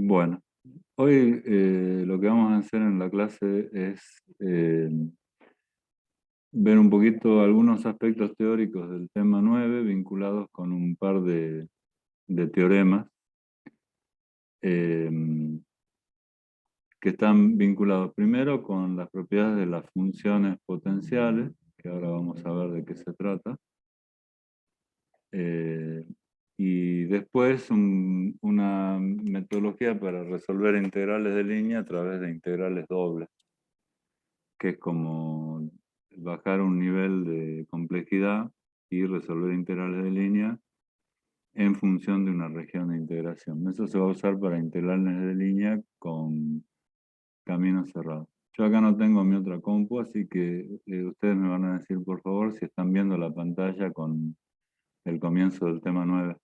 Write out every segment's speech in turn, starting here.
Bueno, hoy lo que vamos a hacer en la clase es ver un poquito algunos aspectos teóricos del tema 9 vinculados con un par de teoremas eh, que están vinculados primero con las propiedades de las funciones potenciales, que ahora vamos a ver de qué se trata, eh, y después una metodología para resolver integrales de línea a través de integrales dobles, que es como bajar un nivel de complejidad y resolver integrales de línea en función de una región de integración. Eso se va a usar para integrales de línea con caminos cerrados. Yo acá no tengo mi otra compu, así que ustedes me van a decir, por favor, si están viendo la pantalla con el comienzo del tema 9.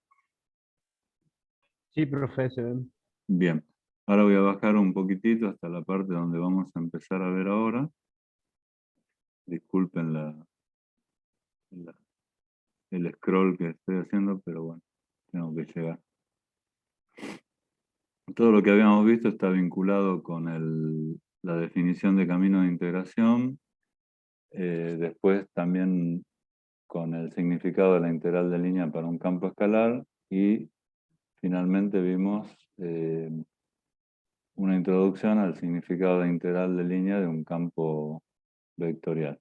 Sí, profesor. Bien, ahora voy a bajar un poquitito hasta la parte donde vamos a empezar a ver ahora. Disculpen la- el scroll que estoy haciendo, pero bueno, tengo que llegar. Todo lo que habíamos visto está vinculado con la definición de camino de integración, después también con el significado de la integral de línea para un campo escalar y finalmente vimos una introducción al significado de integral de línea de un campo vectorial.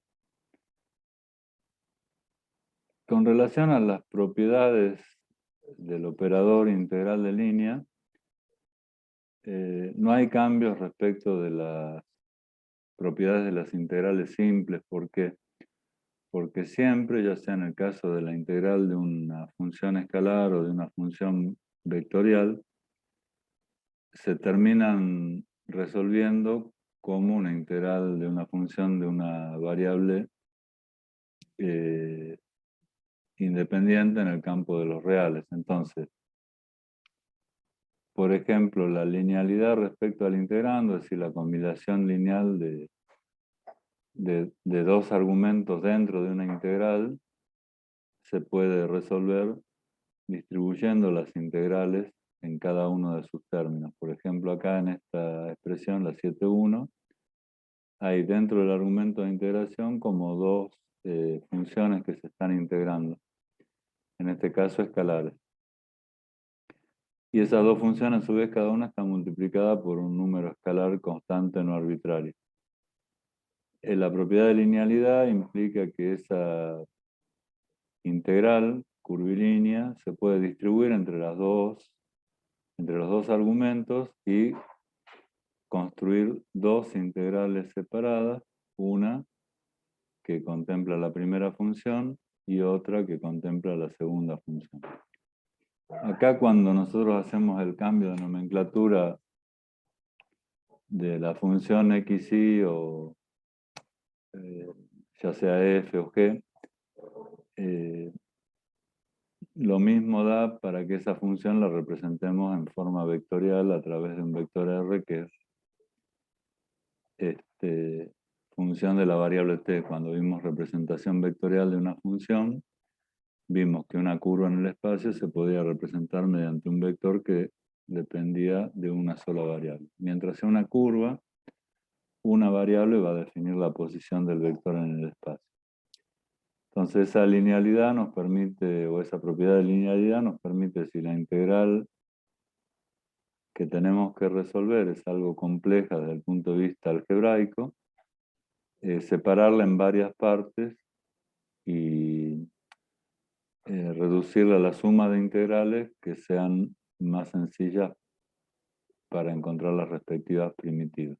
Con relación a las propiedades del operador integral de línea, no hay cambios respecto de las propiedades de las integrales simples. ¿Por qué? Porque siempre, ya sea en el caso de la integral de una función escalar o de una función vectorial, se terminan resolviendo como una integral de una función de una variable eh, independiente en el campo de los reales. Entonces, por ejemplo, la linealidad respecto al integrando, es decir, la combinación lineal de dos argumentos dentro de una integral, se puede resolver distribuyendo las integrales en cada uno de sus términos. Por ejemplo, acá en esta expresión, la 7.1, hay dentro del argumento de integración como dos funciones que se están integrando, en este caso escalares. Y esas dos funciones, a su vez, cada una está multiplicada por un número escalar constante no arbitrario. La propiedad de linealidad implica que esa integral curvilínea se puede distribuir entre los dos argumentos y construir dos integrales separadas, una que contempla la primera función y otra que contempla la segunda función. Acá cuando nosotros hacemos el cambio de nomenclatura de la función xy o eh, ya sea f o g, eh, lo mismo da para que esa función la representemos en forma vectorial a través de un vector r que es función de la variable t. Cuando vimos representación vectorial de una función, vimos que una curva en el espacio se podía representar mediante un vector que dependía de una sola variable. Mientras sea una curva, una variable va a definir la posición del vector en el espacio. Entonces esa linealidad nos permite, o esa propiedad de linealidad nos permite, si la integral que tenemos que resolver es algo compleja desde el punto de vista algebraico, separarla en varias partes y reducirla a la suma de integrales que sean más sencillas para encontrar las respectivas primitivas.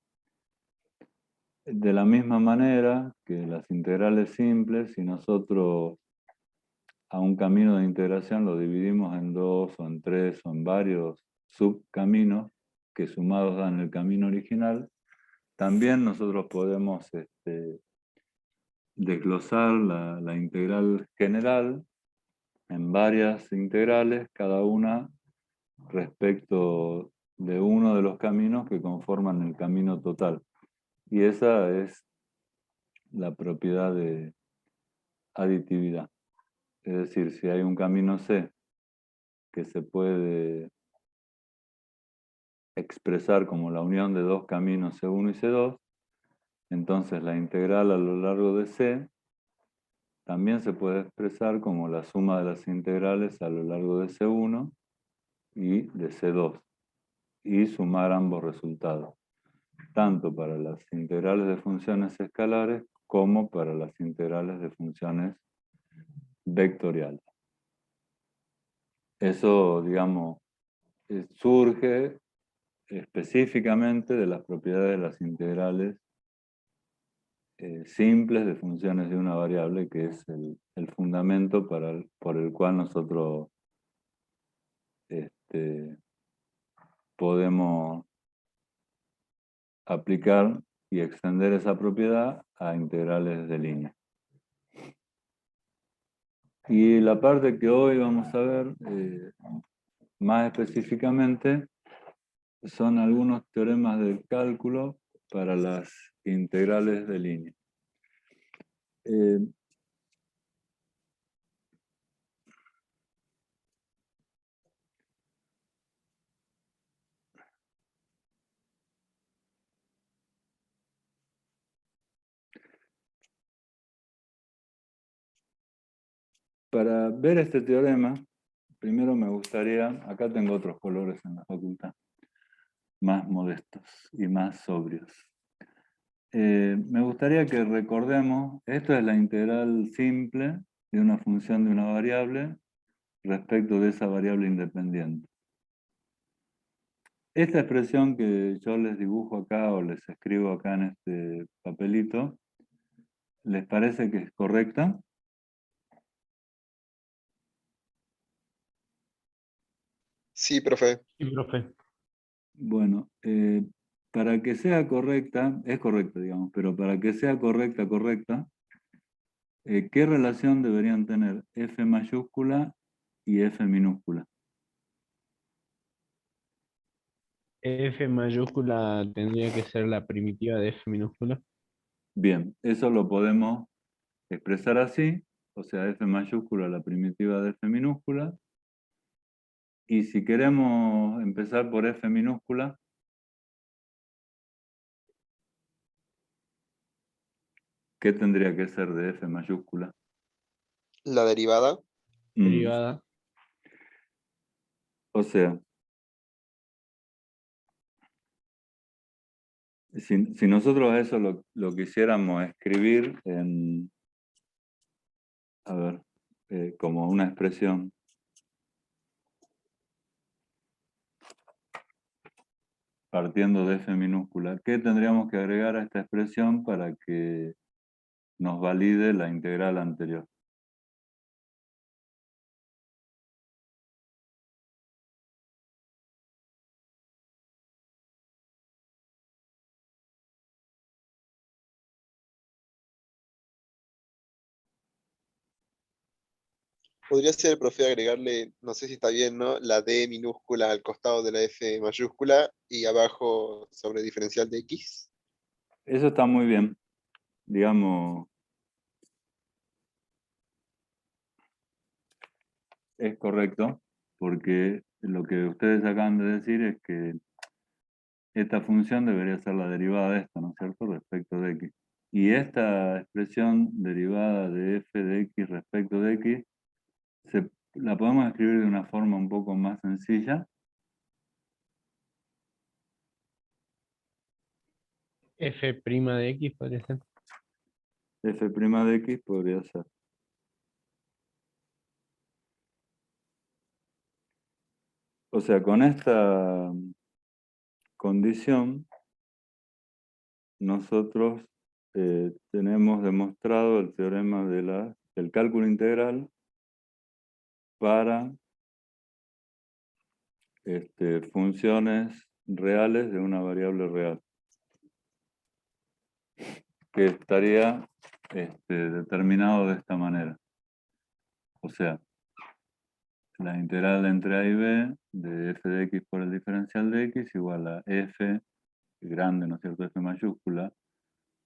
De la misma manera que las integrales simples, si nosotros a un camino de integración lo dividimos en dos o en tres o en varios subcaminos que sumados dan el camino original, también nosotros podemos desglosar la integral general en varias integrales, cada una respecto de uno de los caminos que conforman el camino total. Y esa es la propiedad de aditividad. Es decir, si hay un camino C que se puede expresar como la unión de dos caminos C1 y C2, entonces la integral a lo largo de C también se puede expresar como la suma de las integrales a lo largo de C1 y de C2, y sumar ambos resultados, tanto para las integrales de funciones escalares como para las integrales de funciones vectoriales. Eso, digamos, surge específicamente de las propiedades de las integrales simples de funciones de una variable, que es el fundamento por el cual nosotros podemos aplicar y extender esa propiedad a integrales de línea. Y la parte que hoy vamos a ver más específicamente son algunos teoremas del cálculo para las integrales de línea. Para ver este teorema, primero me gustaría, acá tengo otros colores en la facultad, más modestos y más sobrios. Me gustaría que recordemos, esto es la integral simple de una función de una variable respecto de esa variable independiente. Esta expresión que yo les dibujo acá o les escribo acá en este papelito, ¿les parece que es correcta? Sí, profe. Sí, profe. Bueno, para que sea correcta, es correcta, digamos, pero para que sea correcta, ¿qué relación deberían tener F mayúscula y F minúscula? F mayúscula tendría que ser la primitiva de F minúscula. Bien, eso lo podemos expresar así, o sea, F mayúscula la primitiva de F minúscula, y si queremos empezar por F minúscula, ¿qué tendría que ser de F mayúscula? La derivada. Derivada. O sea, si nosotros eso lo quisiéramos escribir en, a ver, como una expresión, partiendo de F minúscula, ¿qué tendríamos que agregar a esta expresión para que nos valide la integral anterior? Podría ser, profe, agregarle, no sé si está bien, ¿no? La D minúscula al costado de la F mayúscula y abajo sobre diferencial de X. Eso está muy bien, digamos, es correcto, porque lo que ustedes acaban de decir es que esta función debería ser la derivada de esta, ¿no es cierto?, respecto de x. Y esta expresión derivada de f de x respecto de x, la podemos escribir de una forma un poco más sencilla. F' de X podría ser. F' de x podría ser. O sea, con esta condición, nosotros tenemos demostrado el teorema del cálculo integral para funciones reales de una variable real, que estaría determinado de esta manera. O sea, la integral entre a y b de f de x por el diferencial de x igual a f grande, ¿no es cierto?, f mayúscula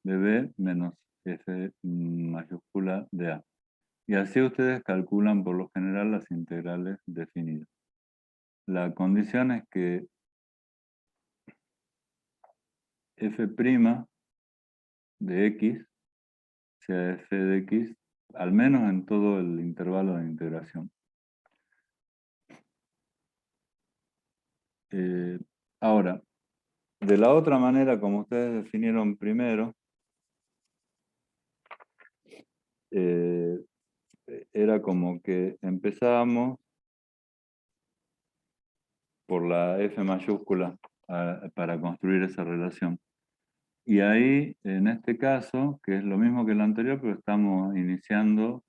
de b menos f mayúscula de a. Y así ustedes calculan por lo general las integrales definidas. La condición es que f' de x sea f de x, al menos en todo el intervalo de integración. Ahora, de la otra manera, como ustedes definieron primero, era como que empezábamos por la f mayúscula para construir esa relación. Y ahí, en este caso, que es lo mismo que el anterior, pero estamos iniciando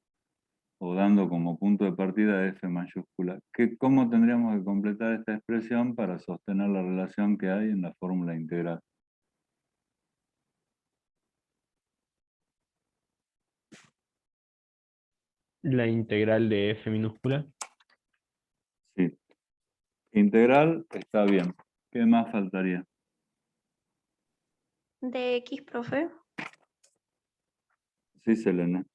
o dando como punto de partida f mayúscula. ¿Cómo tendríamos que completar esta expresión para sostener la relación que hay en la fórmula integral? La integral de f minúscula. Sí. Integral está bien. ¿Qué más faltaría? De X, profe. Sí, Selene.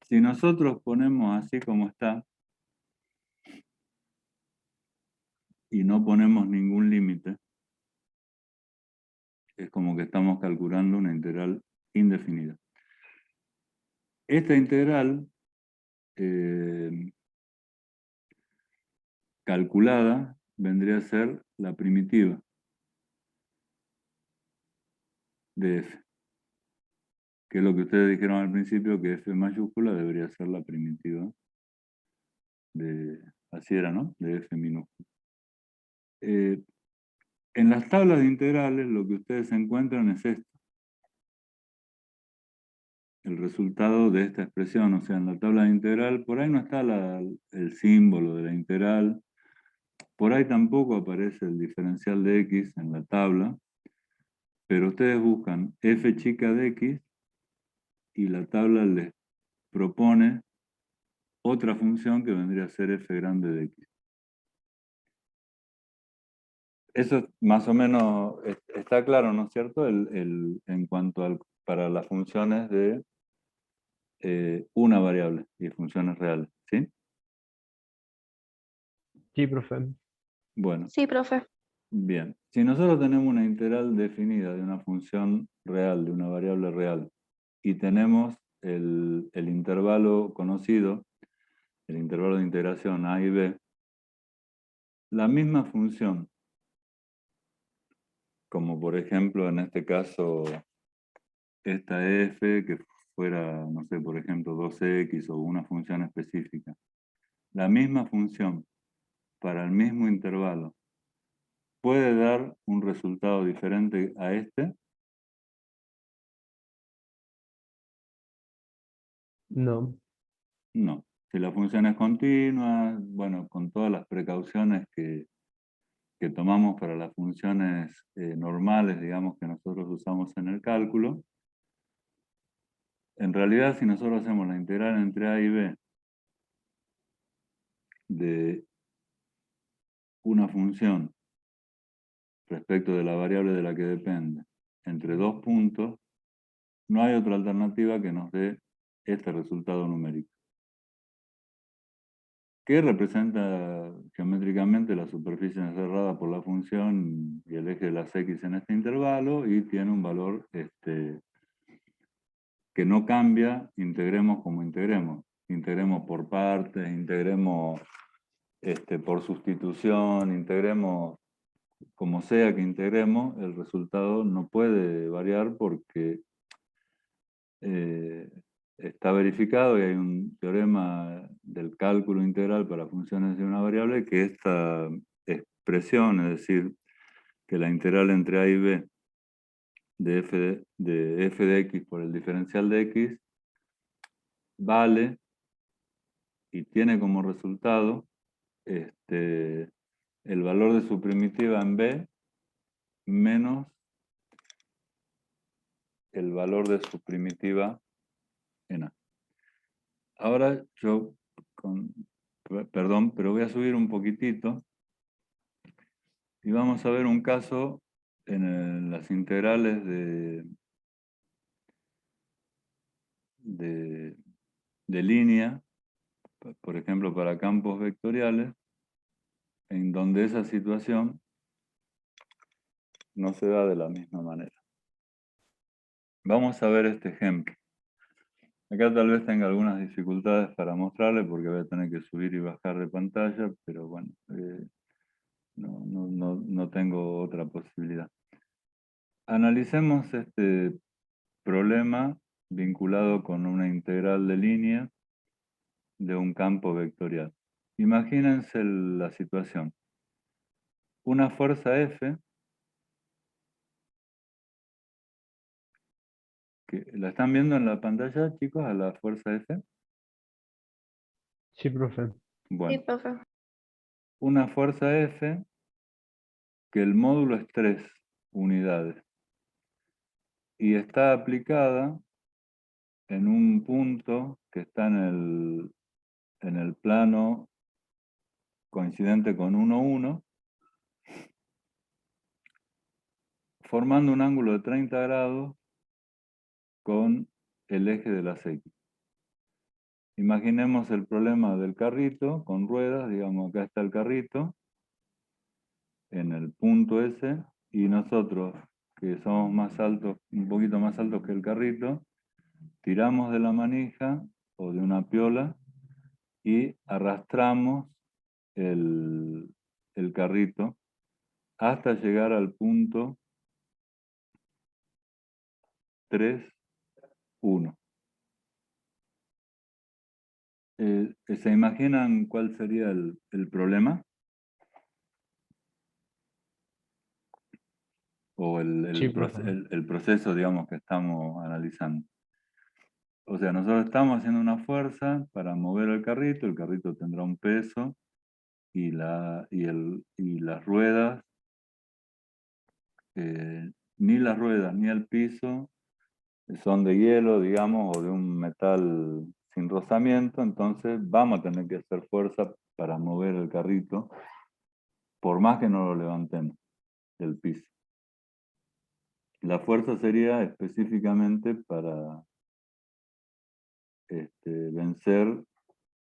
Si nosotros ponemos así como está y no ponemos ningún límite, es como que estamos calculando una integral indefinida. Esta integral calculada vendría a ser la primitiva de f, que es lo que ustedes dijeron al principio, que f mayúscula debería ser la primitiva de, así era, ¿no? De f minúscula. En las tablas de integrales lo que ustedes encuentran es esto. El resultado de esta expresión, o sea, en la tabla de integral, por ahí no está el símbolo de la integral, por ahí tampoco aparece el diferencial de x en la tabla, pero ustedes buscan f chica de x y la tabla les propone otra función que vendría a ser f grande de x. Eso más o menos está claro, ¿no es cierto? En cuanto para las funciones de una variable y funciones reales, ¿sí? Sí, profe. Bueno, Sí, profe. bien. Si nosotros tenemos una integral definida de una función real, de una variable real, y tenemos el intervalo conocido, el intervalo de integración a y b, la misma función, como por ejemplo en este caso esta f que fuera, no sé, por ejemplo 2x o una función específica, la misma función para el mismo intervalo puede dar un resultado diferente a este. No. No. Si la función es continua, bueno, con todas las precauciones que tomamos para las funciones normales, digamos, que nosotros usamos en el cálculo, en realidad si nosotros hacemos la integral entre a y b de una función respecto de la variable de la que depende entre dos puntos, no hay otra alternativa que nos dé este resultado numérico, que representa geométricamente la superficie cerrada por la función y el eje de las x en este intervalo, y tiene un valor que no cambia, integremos como integremos. Integremos por partes, integremos por sustitución, integremos como sea que integremos, el resultado no puede variar porque está verificado y hay un teorema del cálculo integral para funciones de una variable que esta expresión, es decir, que la integral entre a y b de f de x por el diferencial de x vale y tiene como resultado el valor de su primitiva en b menos el valor de su primitiva en a. Ahora yo, perdón, pero voy a subir un poquitito y vamos a ver un caso en las integrales de línea, por ejemplo para campos vectoriales, en donde esa situación no se da de la misma manera. Vamos a ver este ejemplo. Acá tal vez tenga algunas dificultades para mostrarle porque voy a tener que subir y bajar de pantalla, pero bueno, no tengo otra posibilidad. Analicemos este problema vinculado con una integral de línea de un campo vectorial. Imagínense la situación. Una fuerza F, que ¿la están viendo en la pantalla, chicos, a la fuerza F? Sí, profe. Bueno, Sí, profe. una fuerza F que el módulo es 3 unidades y está aplicada en un punto que está en el plano coincidente con 1, 1, formando un ángulo de 30 grados con el eje de las X. Imaginemos el problema del carrito con ruedas, digamos acá está el carrito, en el punto ese, y nosotros, que somos más altos, un poquito más altos que el carrito, tiramos de la manija o de una piola y arrastramos el carrito hasta llegar al punto 3, 1. ¿Se imaginan cuál sería el problema? O Sí, profe. el proceso, digamos, que estamos analizando. O sea, nosotros estamos haciendo una fuerza para mover el carrito tendrá un peso y las ruedas, ni las ruedas ni el piso son de hielo, digamos, o de un metal sin rozamiento, entonces vamos a tener que hacer fuerza para mover el carrito, por más que no lo levantemos del piso. La fuerza sería específicamente para vencer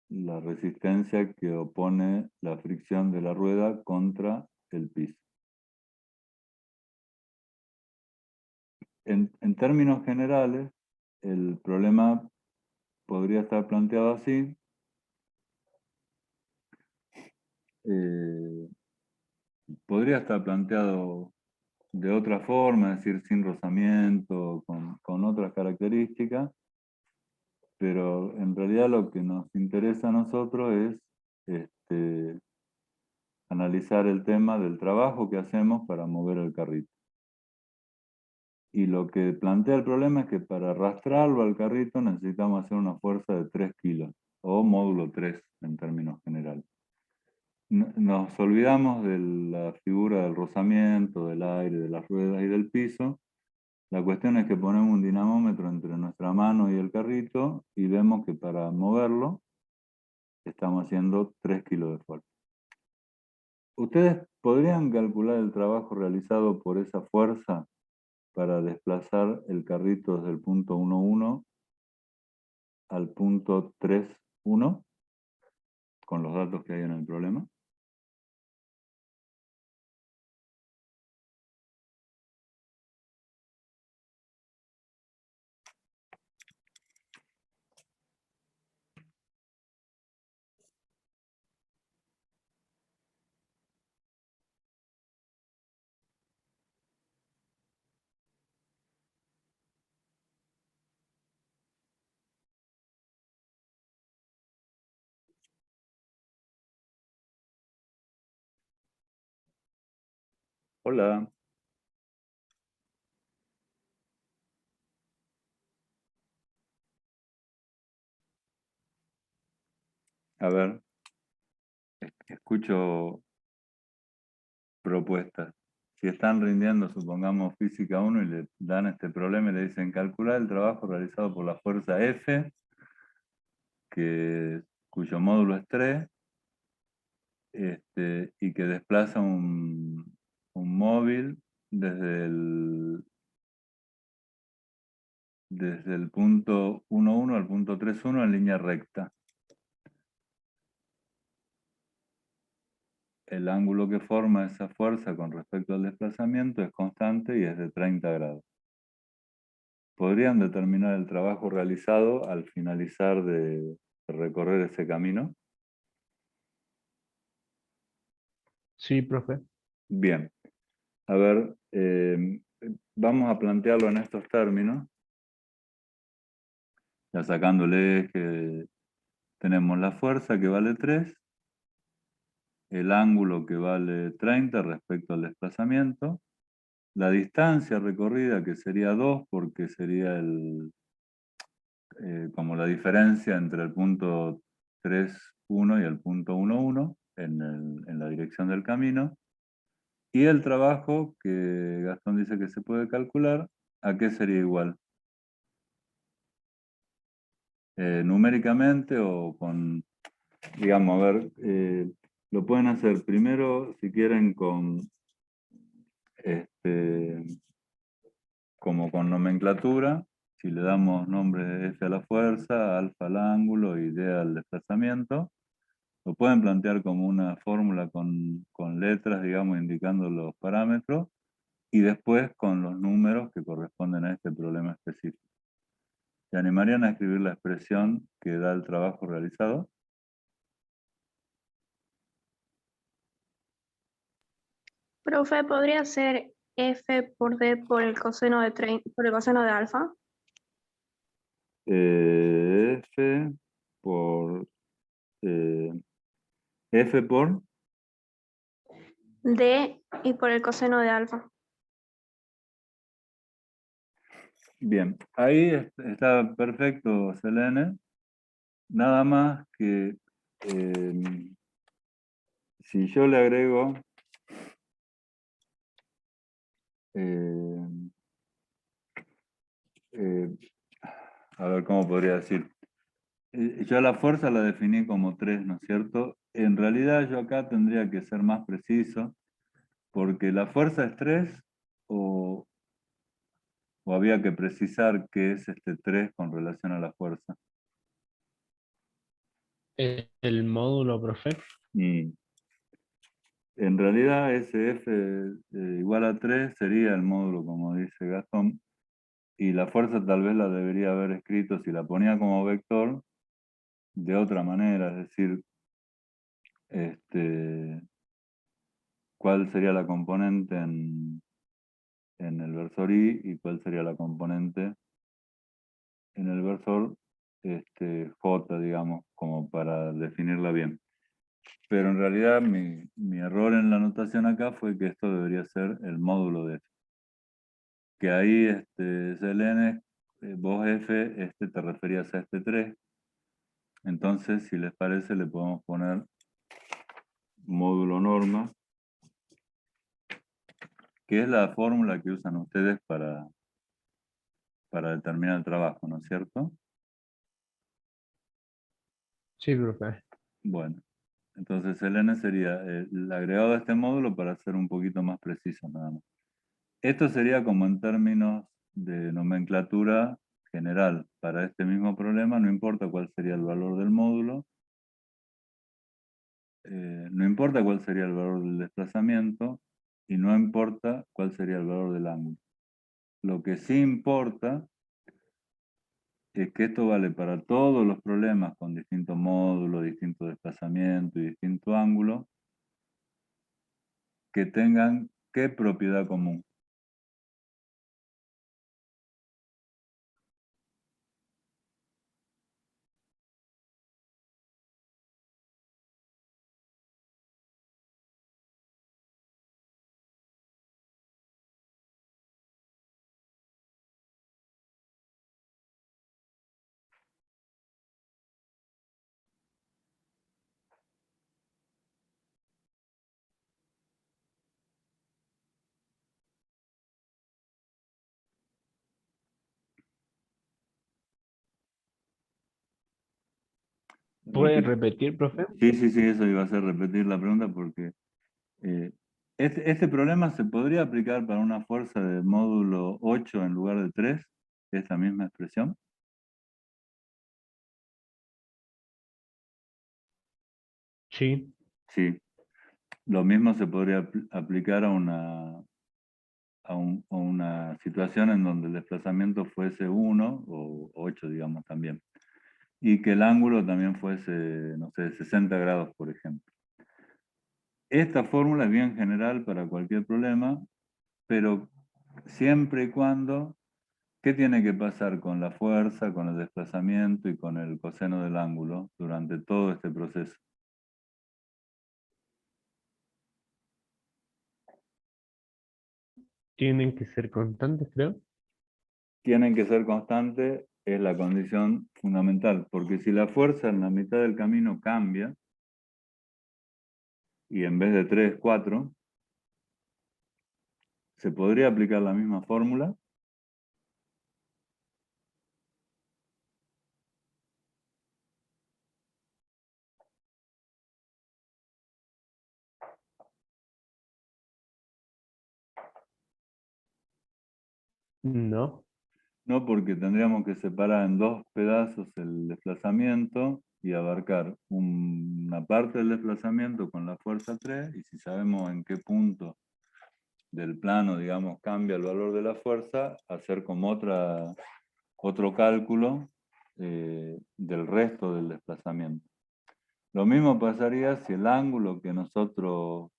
la resistencia que opone la fricción de la rueda contra el piso. En términos generales, el problema podría estar planteado así. Podría estar planteado de otra forma, es decir, sin rozamiento, con otras características, pero en realidad lo que nos interesa a nosotros es analizar el tema del trabajo que hacemos para mover el carrito. Y lo que plantea el problema es que para arrastrarlo al carrito necesitamos hacer una fuerza de 3 kilos, o módulo 3 en términos generales. Nos olvidamos de la figura del rozamiento, del aire, de las ruedas y del piso. La cuestión es que ponemos un dinamómetro entre nuestra mano y el carrito y vemos que para moverlo estamos haciendo 3 kilos de fuerza. ¿Ustedes podrían calcular el trabajo realizado por esa fuerza para desplazar el carrito desde el punto 1, 1 al punto 3, 1 con los datos que hay en el problema? Hola. A ver, escucho propuestas. Si están rindiendo, supongamos, física 1 y le dan este problema y le dicen calcular el trabajo realizado por la fuerza F, cuyo módulo es 3, y que desplaza un móvil desde el punto 1, 1 al punto 3, 1 en línea recta. el ángulo que forma esa fuerza con respecto al desplazamiento es constante y es de 30 grados. ¿Podrían determinar el trabajo realizado al finalizar de recorrer ese camino? Sí, profe. Bien. A ver, vamos a plantearlo en estos términos. Ya sacando el eje, tenemos la fuerza que vale 3, el ángulo que vale 30 respecto al desplazamiento, la distancia recorrida que sería 2 porque sería como la diferencia entre el punto 3,1 y el punto 1,1 en la dirección del camino, y el trabajo que Gastón dice que se puede calcular, ¿a qué sería igual? Numéricamente o con, digamos, a ver, lo pueden hacer primero, si quieren, este, como con nomenclatura, si le damos nombre de F a la fuerza, alfa al ángulo y D al desplazamiento, lo pueden plantear como una fórmula con letras, digamos, indicando los parámetros, y después con los números que corresponden a este problema específico. ¿Se animarían a escribir la expresión que da el trabajo realizado? Profe, ¿podría ser F por D por el coseno de por el coseno de alfa? F por eh, F por, D y por el coseno de alfa. bien, ahí está perfecto, Selene. Nada más que si yo le agrego, eh, eh, a ver cómo podría decir, yo la fuerza la definí como 3, ¿no es cierto? En realidad yo acá tendría que ser más preciso, porque la fuerza es 3 o había que precisar qué es este 3 con relación a la fuerza. El módulo, profe. Y en realidad ese F igual a 3 sería el módulo, como dice Gastón, y la fuerza tal vez la debería haber escrito, si la ponía como vector, de otra manera, es decir, cuál sería la componente en el versor I y cuál sería la componente en el versor J, digamos, como para definirla bien. Pero en realidad mi error en la anotación acá fue que esto debería ser el módulo de F. Que ahí, Selene, vos F, te referías a este 3. Entonces, si les parece, le podemos poner módulo norma, que es la fórmula que usan ustedes para determinar el trabajo, ¿no es cierto? Sí, profe. Bueno, entonces el n sería el agregado de este módulo para ser un poquito más preciso nada más. Esto sería como en términos de nomenclatura general. Para este mismo problema, no importa cuál sería el valor del módulo, no importa cuál sería el valor del desplazamiento y no importa cuál sería el valor del ángulo. Lo que sí importa es que esto vale para todos los problemas con distinto módulo, distinto desplazamiento y distinto ángulo, que tengan ¿qué propiedad común? ¿Puede repetir, profe? Sí, sí, sí, eso iba a ser repetir la pregunta porque eh, este problema se podría aplicar para una fuerza de módulo 8 en lugar de 3, esta misma expresión. Sí. Sí. Lo mismo se podría aplicar a una situación en donde el desplazamiento fuese 1 o 8, digamos, también. Y que el ángulo también fuese, no sé, 60 grados, por ejemplo. Esta fórmula es bien general para cualquier problema, pero siempre y cuando, ¿qué tiene que pasar con la fuerza, con el desplazamiento y con el coseno del ángulo durante todo este proceso? Tienen que ser constantes, creo. Tienen que ser constantes, es la condición fundamental, porque si la fuerza en la mitad del camino cambia, y en vez de 3, 4, ¿se podría aplicar la misma fórmula? No. No, porque tendríamos que separar en 2 pedazos el desplazamiento y abarcar una parte del desplazamiento con la fuerza 3, y si sabemos en qué punto del plano, digamos, cambia el valor de la fuerza, hacer como otro cálculo del resto del desplazamiento. Lo mismo pasaría si el ángulo que nosotros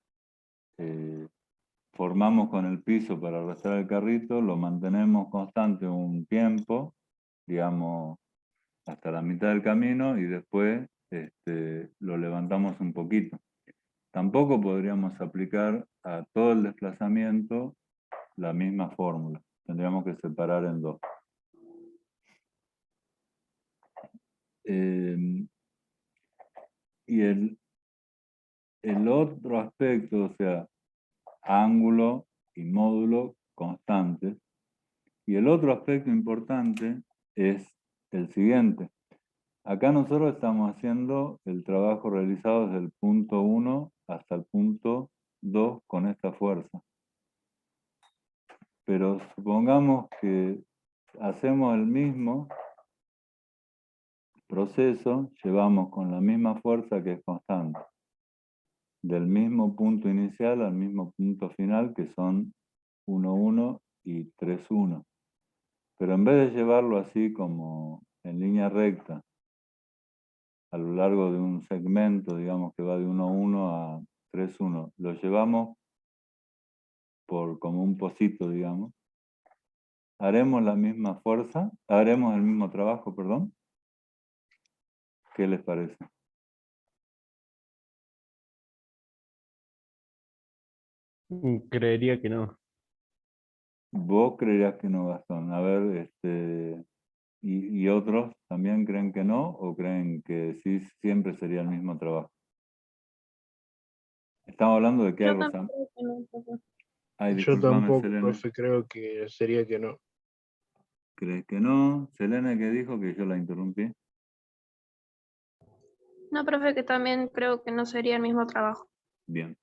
formamos con el piso para arrastrar el carrito, lo mantenemos constante un tiempo, digamos, hasta la mitad del camino, y después lo levantamos un poquito. Tampoco podríamos aplicar a todo el desplazamiento la misma fórmula. Tendríamos que separar en 2. Y el otro aspecto, o sea, ángulo y módulo constantes. Y el otro aspecto importante es el siguiente. Acá nosotros estamos haciendo el trabajo realizado desde el punto 1 hasta el punto 2 con esta fuerza. Pero supongamos que hacemos el mismo proceso, llevamos con la misma fuerza que es constante, del mismo punto inicial al mismo punto final, que son 1, 1 y 3, 1. Pero en vez de llevarlo así como en línea recta, a lo largo de un segmento, digamos, que va de 1, 1 a 3, 1, lo llevamos como un pocito, digamos. Haremos la misma fuerza, haremos el mismo trabajo, perdón. ¿Qué les parece? Creería que no. Vos creerías que no, Gastón. A ver, ¿y otros también creen que no o creen que sí siempre sería el mismo trabajo? Estamos hablando de que hay Yo también rozamiento. creo que no, profe. Ay, Yo discúlpame, tampoco, Selene. profe, creo que sería que no. ¿Crees que no? Selene, que dijo que yo la interrumpí. No, profe, que también creo que no sería el mismo trabajo. Bien.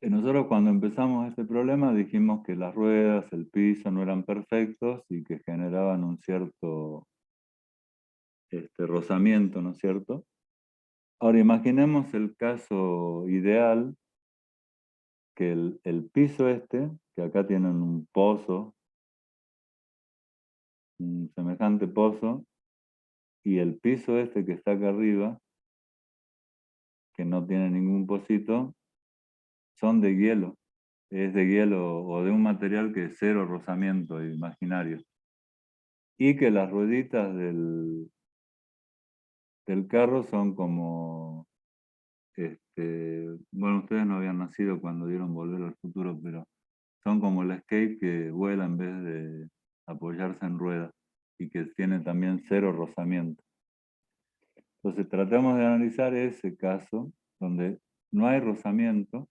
Nosotros cuando empezamos este problema dijimos que las ruedas, el piso no eran perfectos y que generaban un cierto rozamiento, ¿no es cierto? Ahora imaginemos el caso ideal, que el piso que acá tienen un pozo, un semejante pozo, y el piso que está acá arriba, que no tiene ningún pocito, son de hielo. Es de hielo o de un material que es cero rozamiento imaginario. Y que las rueditas del carro son como, bueno, ustedes no habían nacido cuando dieron Volver al Futuro, pero son como el skate que vuela en vez de apoyarse en ruedas y que tiene también cero rozamiento. Entonces tratamos de analizar ese caso donde no hay rozamiento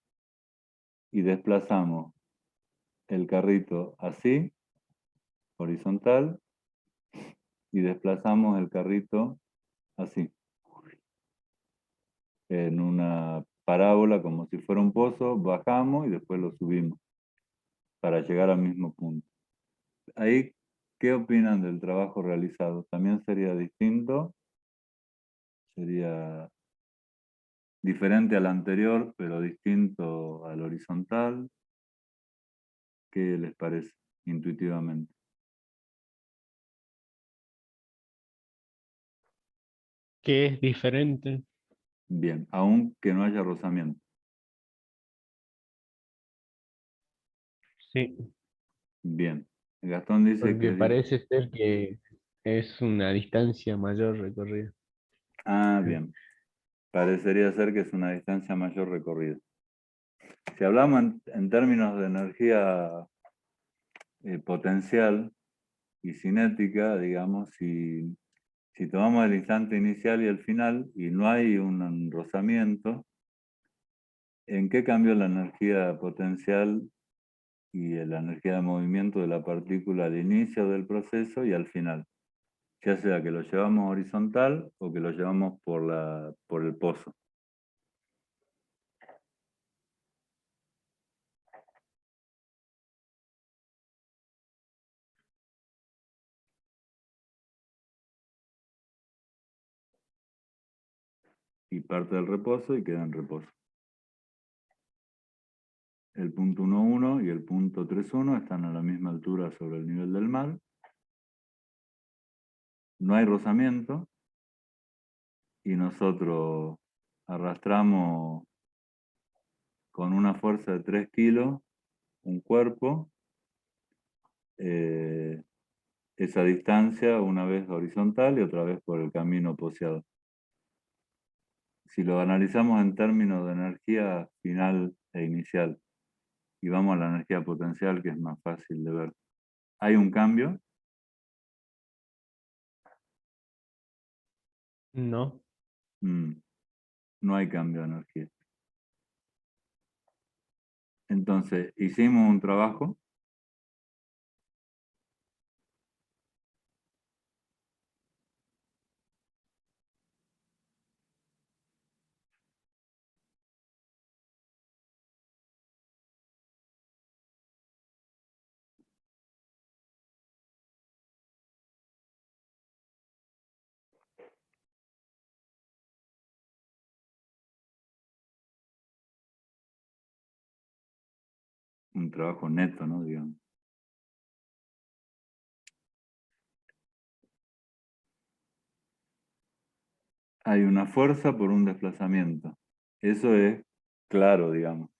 y desplazamos el carrito así, horizontal, y desplazamos el carrito así, en una parábola como si fuera un pozo, bajamos y después lo subimos para llegar al mismo punto. Ahí, ¿qué opinan del trabajo realizado? ¿También sería distinto? ¿Sería diferente al anterior, pero distinto al horizontal. ¿Qué les parece intuitivamente? ¿Qué es diferente? Bien, aunque no haya rozamiento. Sí, Bien. Gastón dice que porque es parece ser que es una distancia mayor recorrida. bien. Parecería ser que es una distancia mayor recorrida. Si hablamos en términos de energía potencial y cinética, digamos, si tomamos el instante inicial y el final y no hay un rozamiento, ¿en qué cambió la energía potencial y la energía de movimiento de la partícula al inicio del proceso y al final? Ya sea que lo llevamos horizontal o que lo llevamos por el pozo. Y parte del reposo y queda en reposo. El punto 1,1 y el punto 3,1 están a la misma altura sobre el nivel del mar. No hay rozamiento y nosotros arrastramos con una fuerza de 3 kilos un cuerpo, esa distancia una vez horizontal y otra vez por el camino poseado. Si lo analizamos en términos de energía final e inicial y vamos a la energía potencial, que es más fácil de ver, ¿hay un cambio? No, No hay cambio de energía. Entonces, hicimos un trabajo neto, ¿no? Digamos. Hay una fuerza por un desplazamiento. Eso es claro, digamos.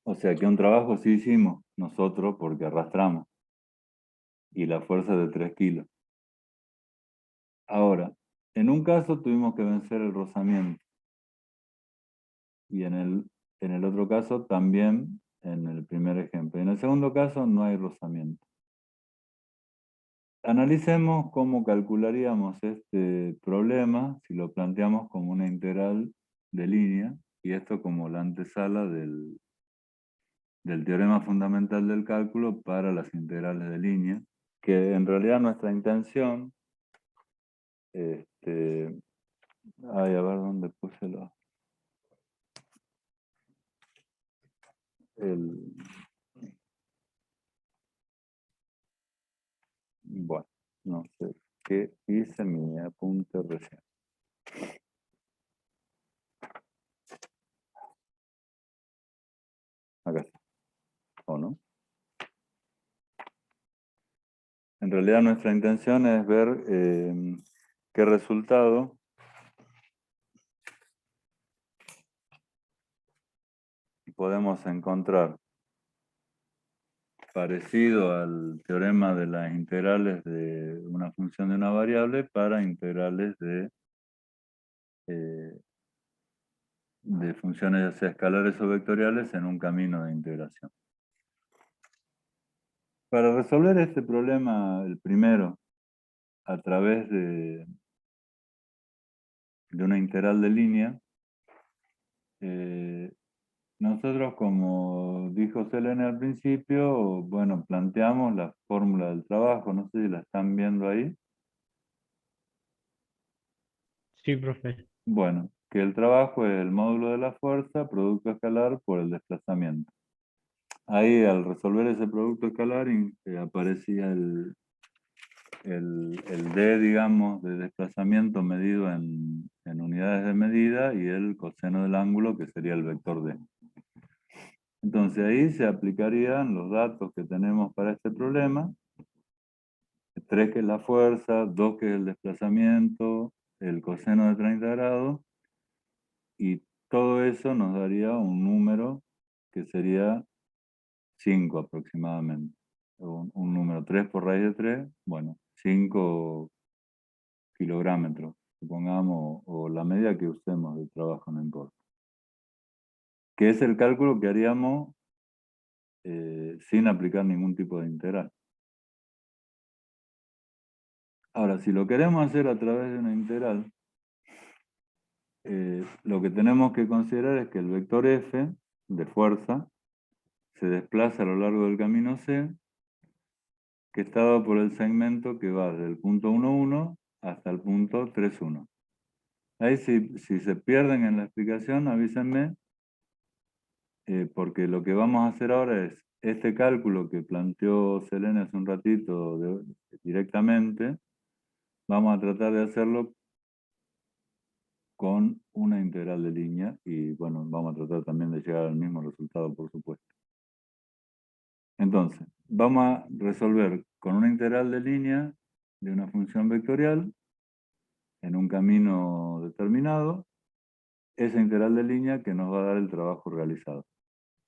O sea que un trabajo sí hicimos nosotros porque arrastramos. Y la fuerza es de 3 kilos. Ahora, en un caso tuvimos que vencer el rozamiento. Y en el otro caso también, en el primer ejemplo. Y en el segundo caso no hay rozamiento. Analicemos cómo calcularíamos este problema si lo planteamos como una integral de línea, y esto como la antesala del teorema fundamental del cálculo para las integrales de línea, que en realidad nuestra intención, a ver dónde puse bueno, no sé qué hice mi apunte recién. Acá está, ¿o no? En realidad nuestra intención es ver qué resultado podemos encontrar parecido al teorema de las integrales de una función de una variable para integrales de funciones ya sea escalares o vectoriales en un camino de integración. Para resolver este problema, el primero, a través de una integral de línea, nosotros, como dijo Selene al principio, bueno, planteamos la fórmula del trabajo, no sé si la están viendo ahí. sí, profe. Bueno, que el trabajo es el módulo de la fuerza, producto escalar por el desplazamiento. Ahí, al resolver ese producto escalar, aparecía el el D, digamos, de desplazamiento medido en unidades de medida y el coseno del ángulo, que sería el vector D. Entonces ahí se aplicarían los datos que tenemos para este problema. 3 que es la fuerza, 2 que es el desplazamiento, el coseno de 30 grados, y todo eso nos daría un número que sería 5 aproximadamente. Un número 3 por raíz de 3, bueno, 5 kilográmetros, supongamos, o la medida que usemos de trabajo, no importa. Que es el cálculo que haríamos sin aplicar ningún tipo de integral. Ahora, si lo queremos hacer a través de una integral, lo que tenemos que considerar es que el vector F de fuerza se desplaza a lo largo del camino C, que está dado por el segmento que va desde el punto 1,1 hasta el punto 3,1. Ahí si se pierden en la explicación, avísenme, porque lo que vamos a hacer ahora es este cálculo que planteó Selene hace un ratito directamente, vamos a tratar de hacerlo con una integral de línea y bueno, vamos a tratar también de llegar al mismo resultado, por supuesto. Entonces, vamos a resolver con una integral de línea de una función vectorial en un camino determinado, esa integral de línea que nos va a dar el trabajo realizado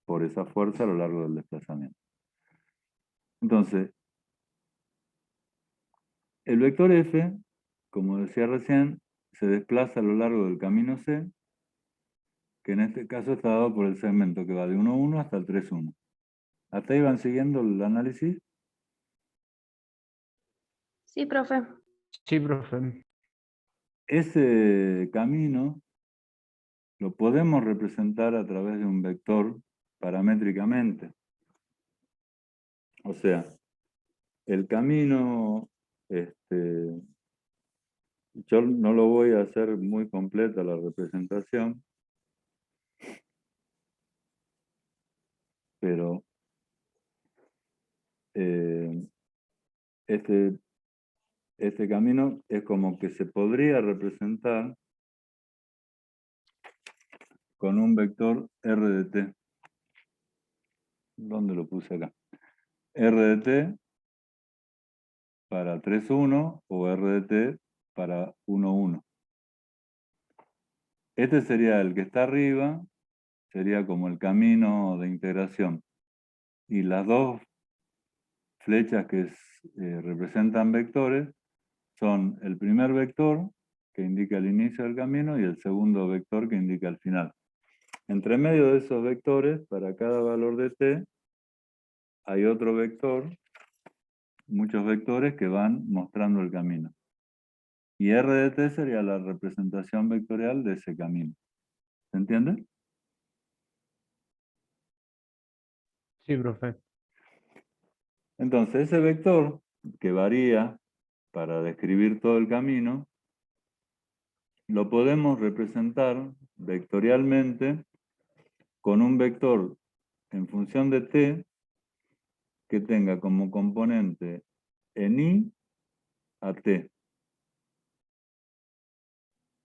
por esa fuerza a lo largo del desplazamiento. Entonces, el vector F, como decía recién, se desplaza a lo largo del camino C, que en este caso está dado por el segmento que va de 1,1 hasta el 3,1. ¿Hasta ahí van siguiendo el análisis? Sí, profe. Sí, profe. Ese camino lo podemos representar a través de un vector paramétricamente. O sea, el camino, yo no lo voy a hacer muy completa la representación, pero este camino es como que se podría representar con un vector R de t. ¿Dónde lo puse acá? R de t para 3,1 o R de t para 1,1. Este sería el que está arriba, sería como el camino de integración. Y las dos flechas que representan vectores son el primer vector, que indica el inicio del camino, y el segundo vector, que indica el final. Entre medio de esos vectores, para cada valor de t, hay otro vector, muchos vectores que van mostrando el camino. Y R de t sería la representación vectorial de ese camino. ¿Se entiende? Sí, profe. Entonces, ese vector, que varía para describir todo el camino, lo podemos representar vectorialmente con un vector en función de t que tenga como componente en i a t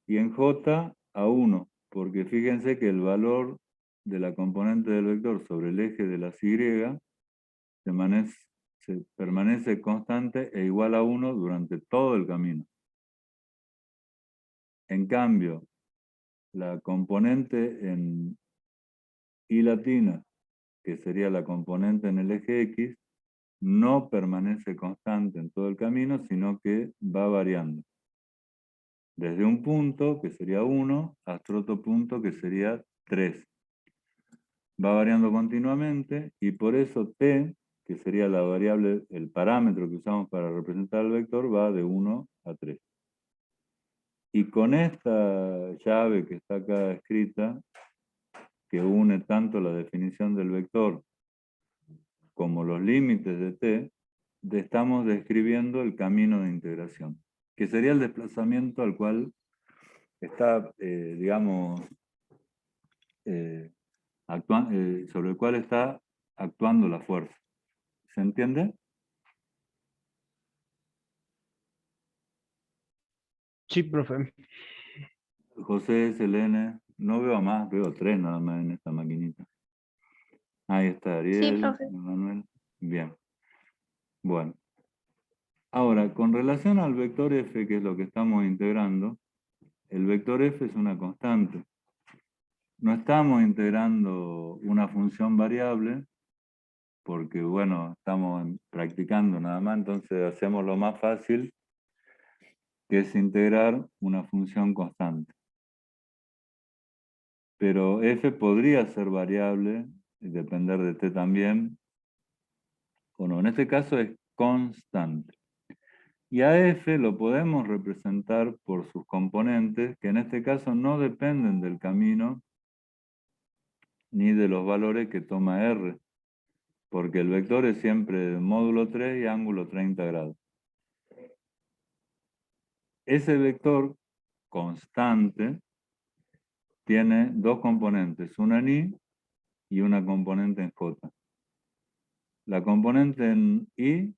y en j a 1, porque fíjense que el valor de la componente del vector sobre el eje de las y permanece constante e igual a 1 durante todo el camino. En cambio, la componente en i latina, que sería la componente en el eje x, no permanece constante en todo el camino, sino que va variando. Desde un punto, que sería 1, hasta otro punto, que sería 3. Va variando continuamente y por eso t, que sería la variable, el parámetro que usamos para representar el vector, va de 1 a 3. Y con esta llave que está acá escrita, que une tanto la definición del vector como los límites de t, estamos describiendo el camino de integración, que sería el desplazamiento al cual está, digamos, sobre el cual está actuando la fuerza. ¿Se entiende? Sí, profe. José SLN, no veo más, veo 3 nada más en esta maquinita. Ahí está Sí, Ariel, profe. Manuel. Bien. Bueno. Ahora, con relación al vector f, que es lo que estamos integrando, el vector f es una constante. No estamos integrando una función variable, porque, bueno, estamos practicando nada más, entonces hacemos lo más fácil, que es integrar una función constante. Pero f podría ser variable, y depender de t también, o no. En este caso es constante. Y a f lo podemos representar por sus componentes, que en este caso no dependen del camino ni de los valores que toma r, porque el vector es siempre módulo 3 y ángulo 30 grados. Ese vector constante tiene dos componentes, una en i y una componente en j. La componente en i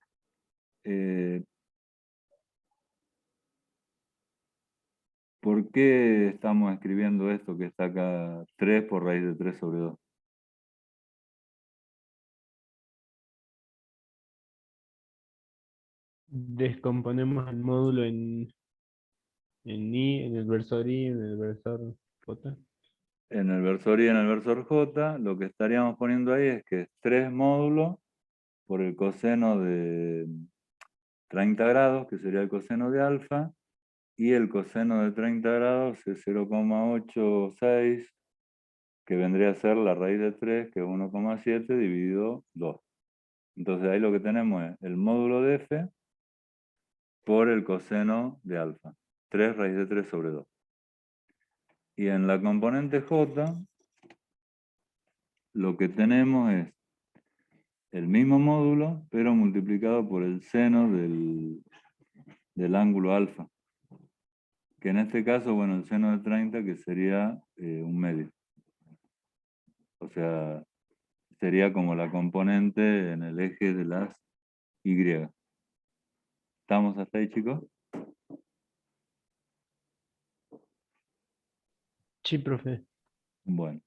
¿por qué estamos escribiendo esto que está acá 3 por raíz de 3 sobre 2? Descomponemos el módulo en i, en el versor i, en el versor j. En el versor y en el versor j, lo que estaríamos poniendo ahí es que es 3 módulos por el coseno de 30 grados, que sería el coseno de alfa, y el coseno de 30 grados es 0,86, que vendría a ser la raíz de 3, que es 1,7 dividido 2. Entonces ahí lo que tenemos es el módulo de f por el coseno de alfa, 3 raíz de 3 sobre 2. Y en la componente j, lo que tenemos es el mismo módulo, pero multiplicado por el seno del ángulo alfa. Que en este caso, bueno, el seno de 30, que sería un medio. O sea, sería como la componente en el eje de las y. ¿Estamos hasta ahí, chicos? Sí, profe. Bueno.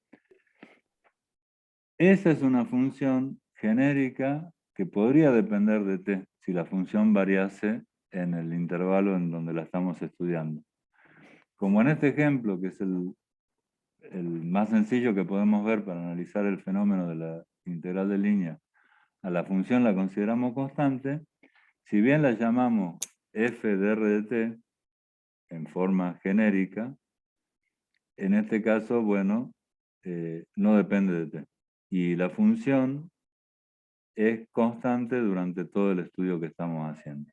Esa es una función genérica que podría depender de t, si la función variase en el intervalo en donde la estamos estudiando. Como en este ejemplo, que es el más sencillo que podemos ver para analizar el fenómeno de la integral de línea, a la función la consideramos constante, si bien la llamamos f de r de t en forma genérica, en este caso, bueno, no depende de t. Y la función es constante durante todo el estudio que estamos haciendo.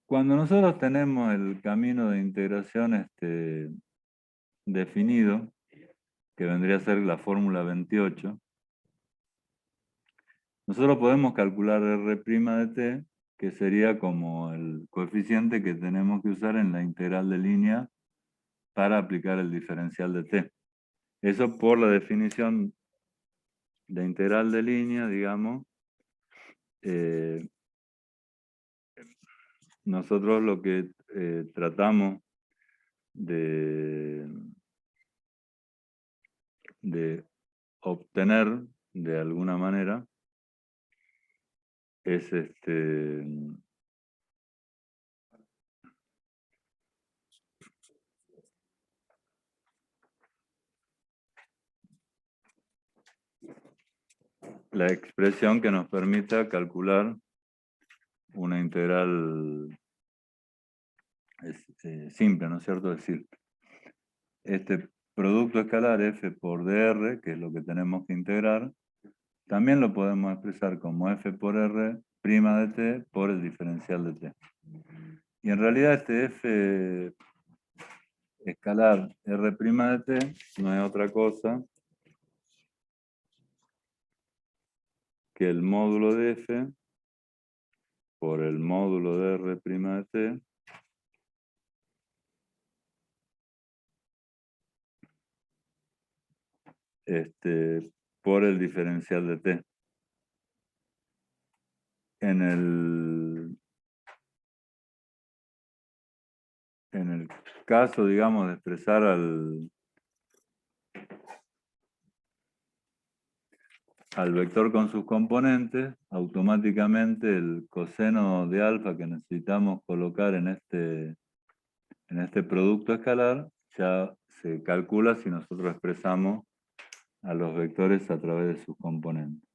Cuando nosotros tenemos el camino de integración definido, que vendría a ser la fórmula 28, nosotros podemos calcular R' de t, que sería como el coeficiente que tenemos que usar en la integral de línea para aplicar el diferencial de t. Eso por la definición de integral de línea, digamos, nosotros lo que tratamos de obtener de alguna manera es la expresión que nos permita calcular una integral simple, ¿no es cierto? Es decir, este producto escalar f por dr, que es lo que tenemos que integrar, también lo podemos expresar como f por r' de t por el diferencial de t. Y en realidad este f escalar r' de t no es otra cosa que el módulo de f por el módulo de r' de t por el diferencial de t. En caso, digamos, de expresar al vector con sus componentes, automáticamente el coseno de alfa que necesitamos colocar en este producto escalar ya se calcula si nosotros expresamos a los vectores a través de sus componentes.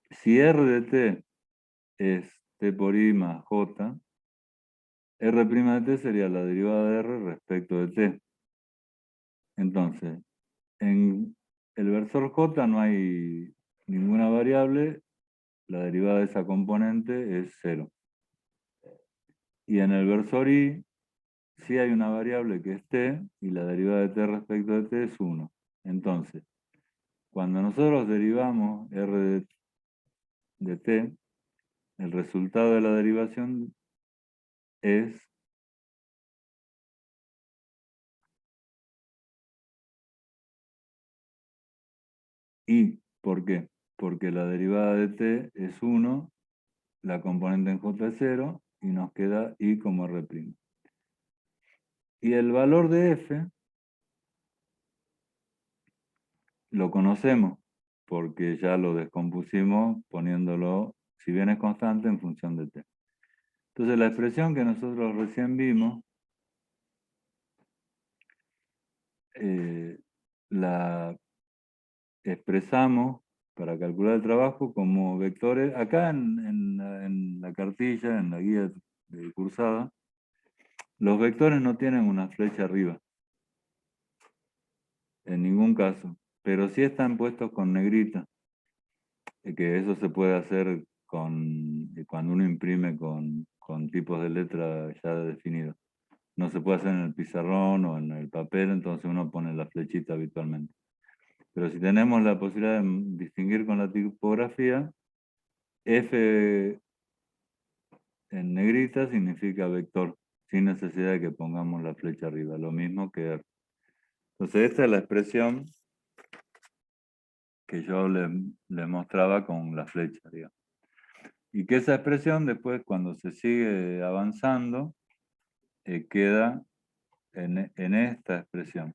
Si R de t es t por i más j, R' de t sería la derivada de R respecto de t. Entonces, en el versor j no hay ninguna variable, la derivada de esa componente es 0. Y en el versor i sí hay una variable que es t, y la derivada de t respecto de t es 1. Entonces, cuando nosotros derivamos R de t, el resultado de la derivación es i. ¿Por qué? Porque la derivada de t es 1, la componente en j es 0, y nos queda i como R'. Y el valor de f lo conocemos, porque ya lo descompusimos poniéndolo, si bien es constante, en función de t. Entonces la expresión que nosotros recién vimos, la expresamos para calcular el trabajo como vectores. Acá en la cartilla, en la guía de cursada, los vectores no tienen una flecha arriba, en ningún caso, pero sí están puestos con negrita, que eso se puede hacer cuando uno imprime con tipos de letra ya definidos. No se puede hacer en el pizarrón o en el papel, entonces uno pone la flechita habitualmente. Pero si tenemos la posibilidad de distinguir con la tipografía, F en negrita significa vector, sin necesidad de que pongamos la flecha arriba, lo mismo que R. Entonces esta es la expresión que yo le mostraba con la flecha, digamos. Y que esa expresión después, cuando se sigue avanzando, queda en esta expresión.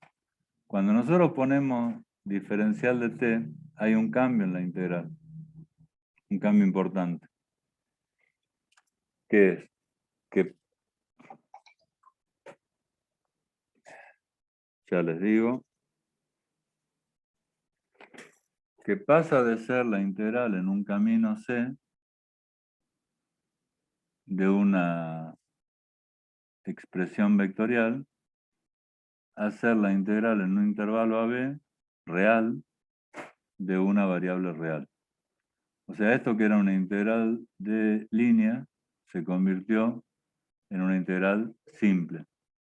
Cuando nosotros ponemos diferencial de t, hay un cambio en la integral, un cambio importante, que es que, ya les digo, que pasa de ser la integral en un camino C de una expresión vectorial a ser la integral en un intervalo AB real de una variable real. O sea, esto que era una integral de línea se convirtió en una integral simple.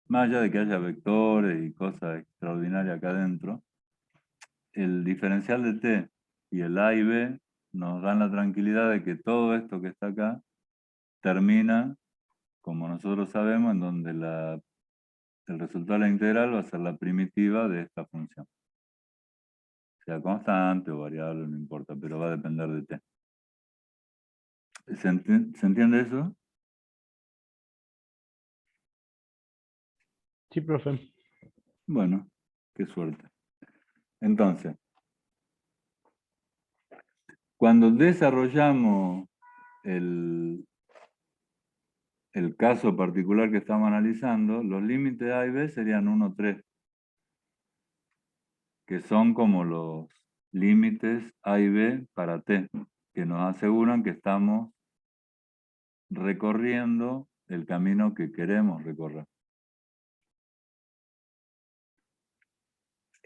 Más allá de que haya vectores y cosas extraordinarias acá adentro, el diferencial de t y el a y b nos dan la tranquilidad de que todo esto que está acá termina, como nosotros sabemos, en donde el resultado de la integral va a ser la primitiva de esta función. Sea constante o variable, no importa, pero va a depender de t. ¿Se entiende eso? Sí, profe. Bueno, qué suerte. Entonces, cuando desarrollamos el caso particular que estamos analizando, los límites A y B serían 1, 3, que son como los límites A y B para T, que nos aseguran que estamos recorriendo el camino que queremos recorrer.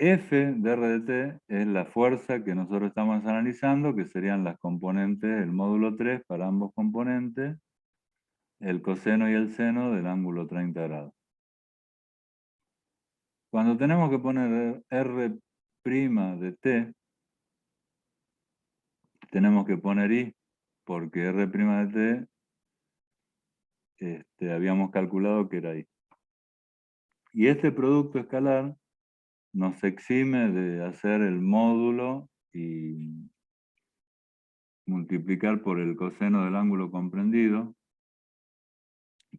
F de R de T es la fuerza que nosotros estamos analizando, que serían las componentes, el módulo 3 para ambos componentes, el coseno y el seno del ángulo 30 grados. Cuando tenemos que poner R' de T, tenemos que poner I, porque R' de T habíamos calculado que era I. Y este producto escalar nos exime de hacer el módulo y multiplicar por el coseno del ángulo comprendido,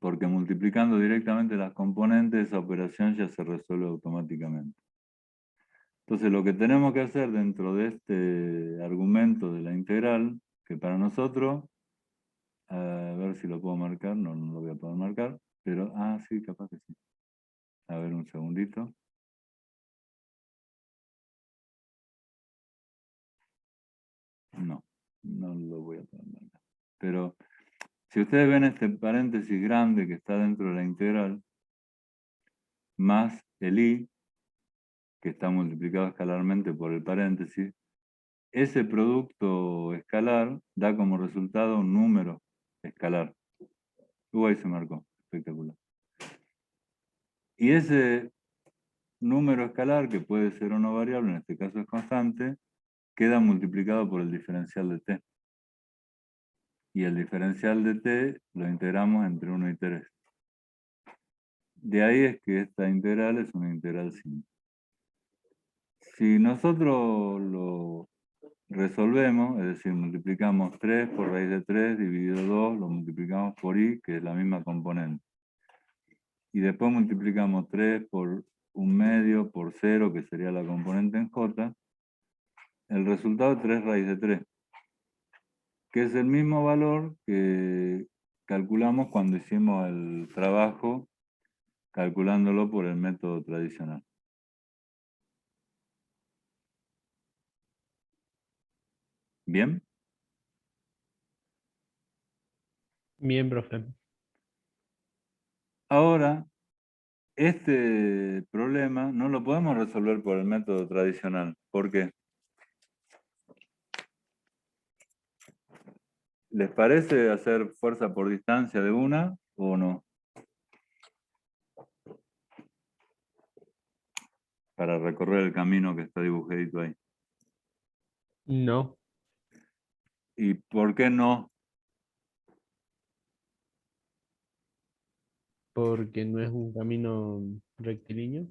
porque multiplicando directamente las componentes, esa operación ya se resuelve automáticamente. Entonces, lo que tenemos que hacer dentro de este argumento de la integral, que para nosotros, a ver si lo puedo marcar, no lo voy a poder marcar, pero, sí, capaz que sí. A ver, un segundito. No lo voy a poder marcar. Pero, si ustedes ven este paréntesis grande que está dentro de la integral, más el i, que está multiplicado escalarmente por el paréntesis, ese producto escalar da como resultado un número escalar. Ahí se marcó, espectacular. Y ese número escalar, que puede ser o no variable, en este caso es constante, queda multiplicado por el diferencial de t. Y el diferencial de t lo integramos entre 1 y 3. De ahí es que esta integral es una integral simple. Si nosotros lo resolvemos, es decir, multiplicamos 3 por raíz de 3 dividido 2, lo multiplicamos por i, que es la misma componente. Y después multiplicamos 3 por 1/2 por 0, que sería la componente en j. El resultado es 3 raíz de 3, que es el mismo valor que calculamos cuando hicimos el trabajo, calculándolo por el método tradicional. ¿Bien? Bien, profe. Ahora, este problema no lo podemos resolver por el método tradicional. ¿Por qué? ¿Les parece hacer fuerza por distancia de una o no? Para recorrer el camino que está dibujadito ahí. No, ¿Y por qué no? porque no es un camino rectilíneo.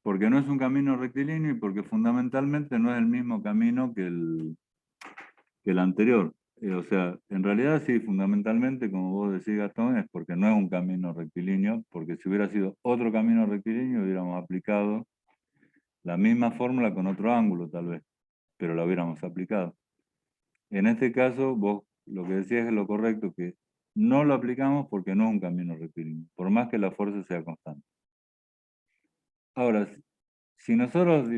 Porque no es un camino rectilíneo y porque fundamentalmente no es el mismo camino que el anterior. O sea, en realidad sí, fundamentalmente, como vos decís, Gastón, es porque no es un camino rectilíneo, porque si hubiera sido otro camino rectilíneo hubiéramos aplicado la misma fórmula con otro ángulo tal vez, pero la hubiéramos aplicado. En este caso, vos lo que decías es lo correcto, que no lo aplicamos porque no es un camino rectilíneo, por más que la fuerza sea constante. Ahora, si nosotros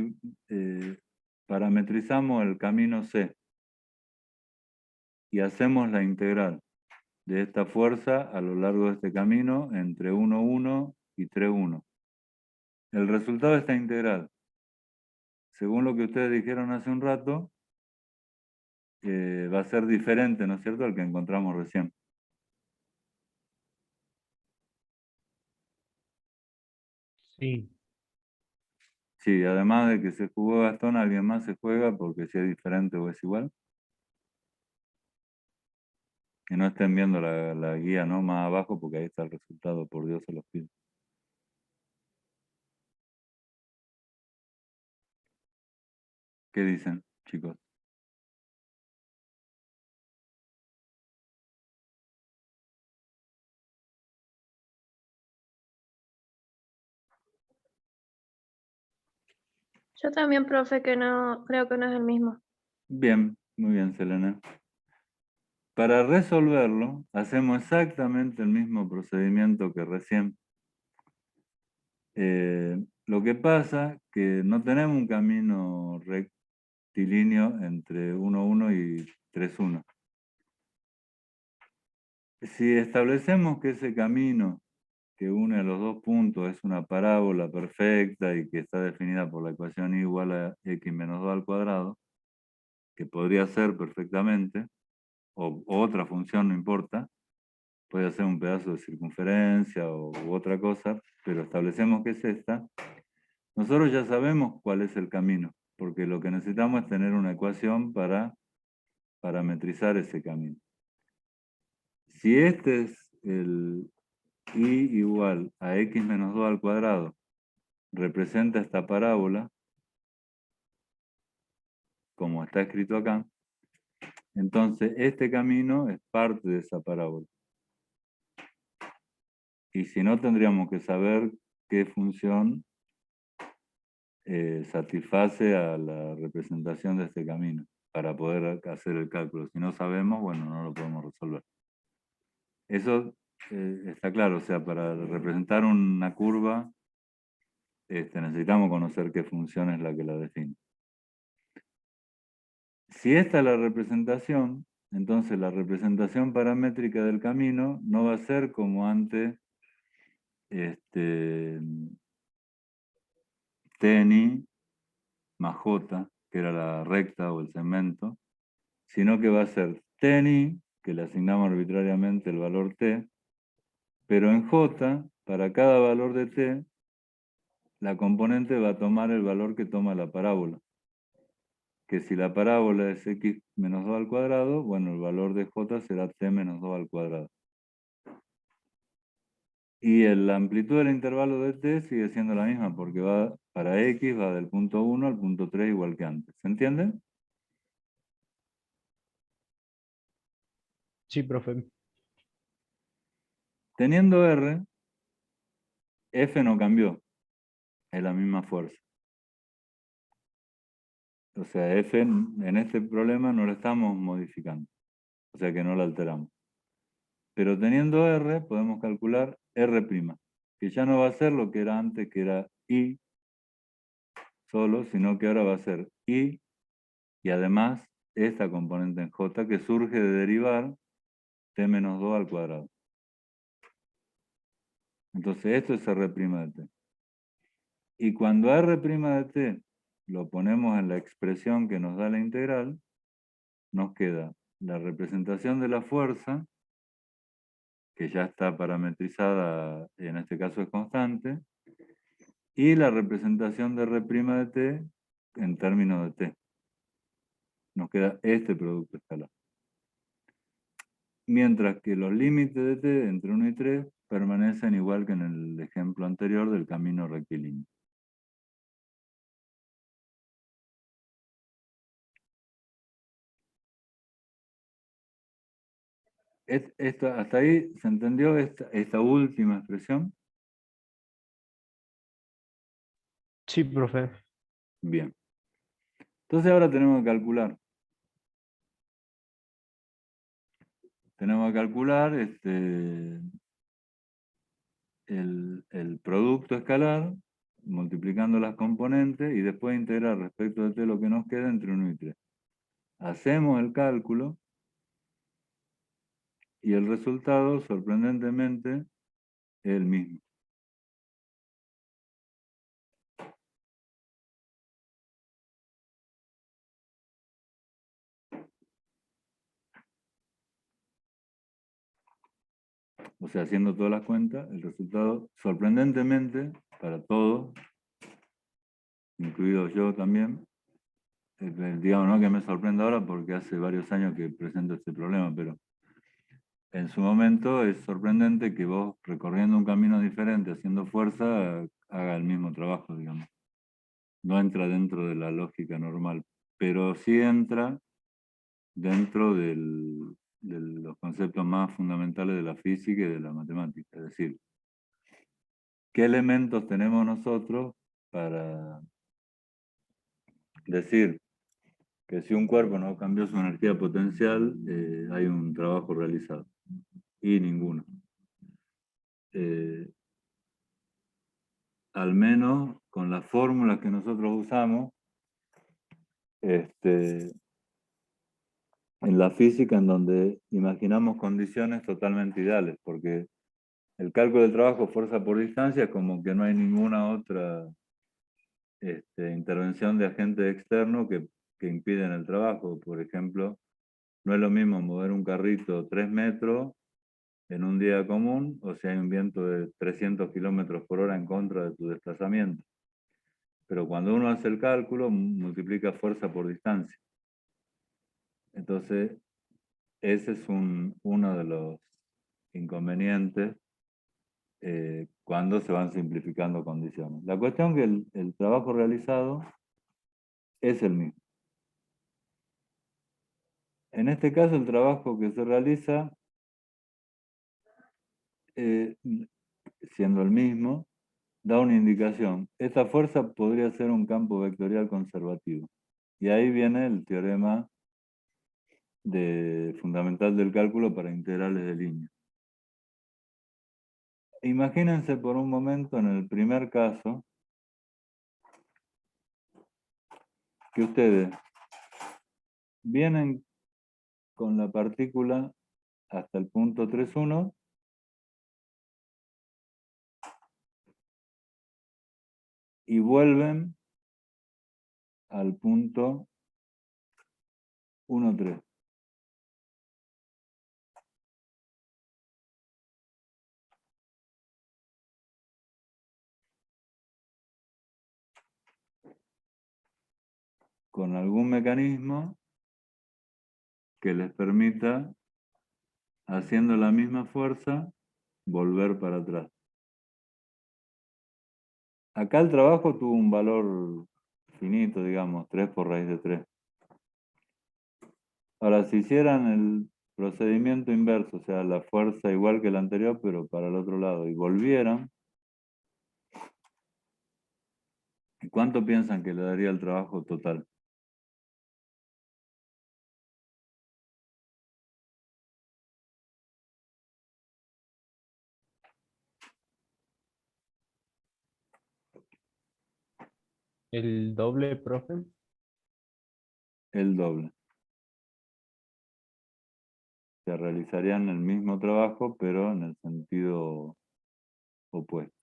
parametrizamos el camino C y hacemos la integral de esta fuerza a lo largo de este camino entre 1, 1 y 3, 1. El resultado de esta integral, según lo que ustedes dijeron hace un rato, va a ser diferente, ¿no es cierto?, al que encontramos recién. Sí, Sí, además de que se jugó Gastón, alguien más se juega porque si es diferente o es igual. Que no estén viendo la guía, ¿no?, más abajo, porque ahí está el resultado, por Dios se los pido. ¿Qué dicen, chicos? Yo también, profe, que no, creo que no es el mismo. Bien, muy bien, Selena. Para resolverlo, hacemos exactamente el mismo procedimiento que recién. Lo que pasa que no tenemos un camino rectilíneo entre 1, 1 y 3, 1. Si establecemos que ese camino que une a los dos puntos es una parábola perfecta y que está definida por la ecuación y igual a x menos 2 al cuadrado, que podría ser perfectamente, o otra función, no importa, puede ser un pedazo de circunferencia u otra cosa, pero establecemos que es esta, nosotros ya sabemos cuál es el camino, porque lo que necesitamos es tener una ecuación para parametrizar ese camino. Si este es el y igual a x menos 2 al cuadrado, representa esta parábola, como está escrito acá, entonces este camino es parte de esa parábola. Y si no, tendríamos que saber qué función satisface a la representación de este camino para poder hacer el cálculo. Si no sabemos, bueno, no lo podemos resolver. Eso está claro, o sea, para representar una curva necesitamos conocer qué función es la que la define. Si esta es la representación, entonces la representación paramétrica del camino no va a ser como antes TNI más J, que era la recta o el segmento, sino que va a ser TNI, que le asignamos arbitrariamente el valor T, pero en J, para cada valor de T, la componente va a tomar el valor que toma la parábola. Que si la parábola es x menos 2 al cuadrado, bueno, el valor de j será t menos 2 al cuadrado. Y la amplitud del intervalo de t sigue siendo la misma, porque va para x va del punto 1 al punto 3 igual que antes. ¿Se entiende? Sí, profe. Teniendo r, f no cambió, es la misma fuerza. O sea, f en este problema no lo estamos modificando, o sea que no lo alteramos. Pero teniendo r, podemos calcular r', que ya no va a ser lo que era antes, que era i solo, sino que ahora va a ser i y además esta componente en j que surge de derivar t menos 2 al cuadrado. Entonces esto es r' de t. Y cuando a r' de t lo ponemos en la expresión que nos da la integral, nos queda la representación de la fuerza, que ya está parametrizada, en este caso es constante, y la representación de r' de t en términos de t. Nos queda este producto escalar. Mientras que los límites de t entre 1 y 3 permanecen igual que en el ejemplo anterior del camino rectilíneo. ¿Hasta ahí se entendió esta última expresión? Sí, profe. Bien. Entonces ahora tenemos que calcular. Tenemos que calcular el producto escalar, multiplicando las componentes, y después integrar respecto de t lo que nos queda entre 1 y 3. Hacemos el cálculo, y el resultado, sorprendentemente, es el mismo. O sea, haciendo todas las cuentas, el resultado, sorprendentemente, para todos, incluido yo también, digamos, no que me sorprenda ahora porque hace varios años que presento este problema, pero en su momento es sorprendente que vos, recorriendo un camino diferente, haciendo fuerza, haga el mismo trabajo, digamos. No entra dentro de la lógica normal, pero sí entra dentro de los conceptos más fundamentales de la física y de la matemática. Es decir, ¿qué elementos tenemos nosotros para decir que si un cuerpo no cambió su energía potencial, hay un trabajo realizado? Y ninguno. Al menos con las fórmulas que nosotros usamos, en la física, en donde imaginamos condiciones totalmente ideales, porque el cálculo del trabajo fuerza por distancia es como que no hay ninguna otra intervención de agente externo que impiden el trabajo. Por ejemplo, no es lo mismo mover un carrito 3 metros en un día común o si hay un viento de 300 kilómetros por hora en contra de tu desplazamiento. Pero cuando uno hace el cálculo, multiplica fuerza por distancia. Entonces, ese es uno de los inconvenientes cuando se van simplificando condiciones. La cuestión es que el trabajo realizado es el mismo. En este caso, el trabajo que se realiza siendo el mismo, da una indicación. Esta fuerza podría ser un campo vectorial conservativo. Y ahí viene el teorema fundamental del cálculo para integrales de línea. Imagínense por un momento en el primer caso que ustedes vienen con la partícula hasta el punto 3,1 y vuelven al punto 1,3. Con algún mecanismo que les permita, haciendo la misma fuerza, volver para atrás. Acá el trabajo tuvo un valor finito, digamos, 3 por raíz de 3. Ahora, si hicieran el procedimiento inverso, o sea, la fuerza igual que la anterior, pero para el otro lado, y volvieran, ¿cuánto piensan que le daría el trabajo total? ¿El doble, profe? El doble. Se realizarían el mismo trabajo, pero en el sentido opuesto.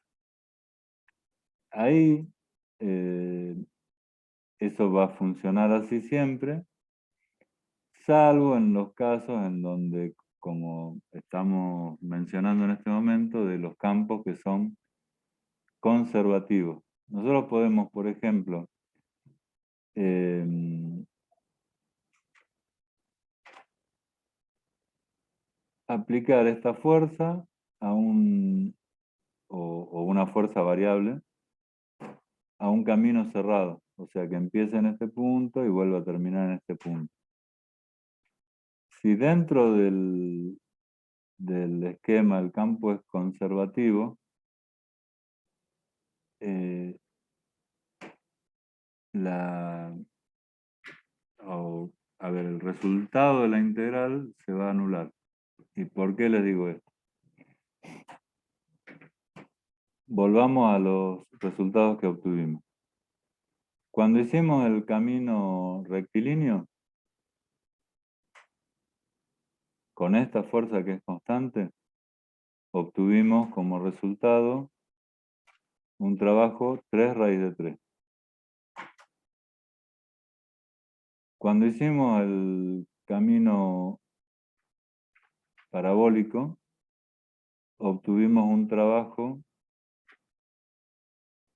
Ahí, eso va a funcionar así siempre, salvo en los casos en donde, como estamos mencionando en este momento, de los campos que son conservativos. Nosotros podemos, por ejemplo, aplicar esta fuerza a o una fuerza variable a un camino cerrado. O sea, que empiece en este punto y vuelva a terminar en este punto. Si dentro del esquema el campo es conservativo, el resultado de la integral se va a anular. ¿Y por qué les digo esto? Volvamos a los resultados que obtuvimos. Cuando hicimos el camino rectilíneo, con esta fuerza que es constante, obtuvimos como resultado un trabajo 3 raíz de 3. Cuando hicimos el camino parabólico, obtuvimos un trabajo,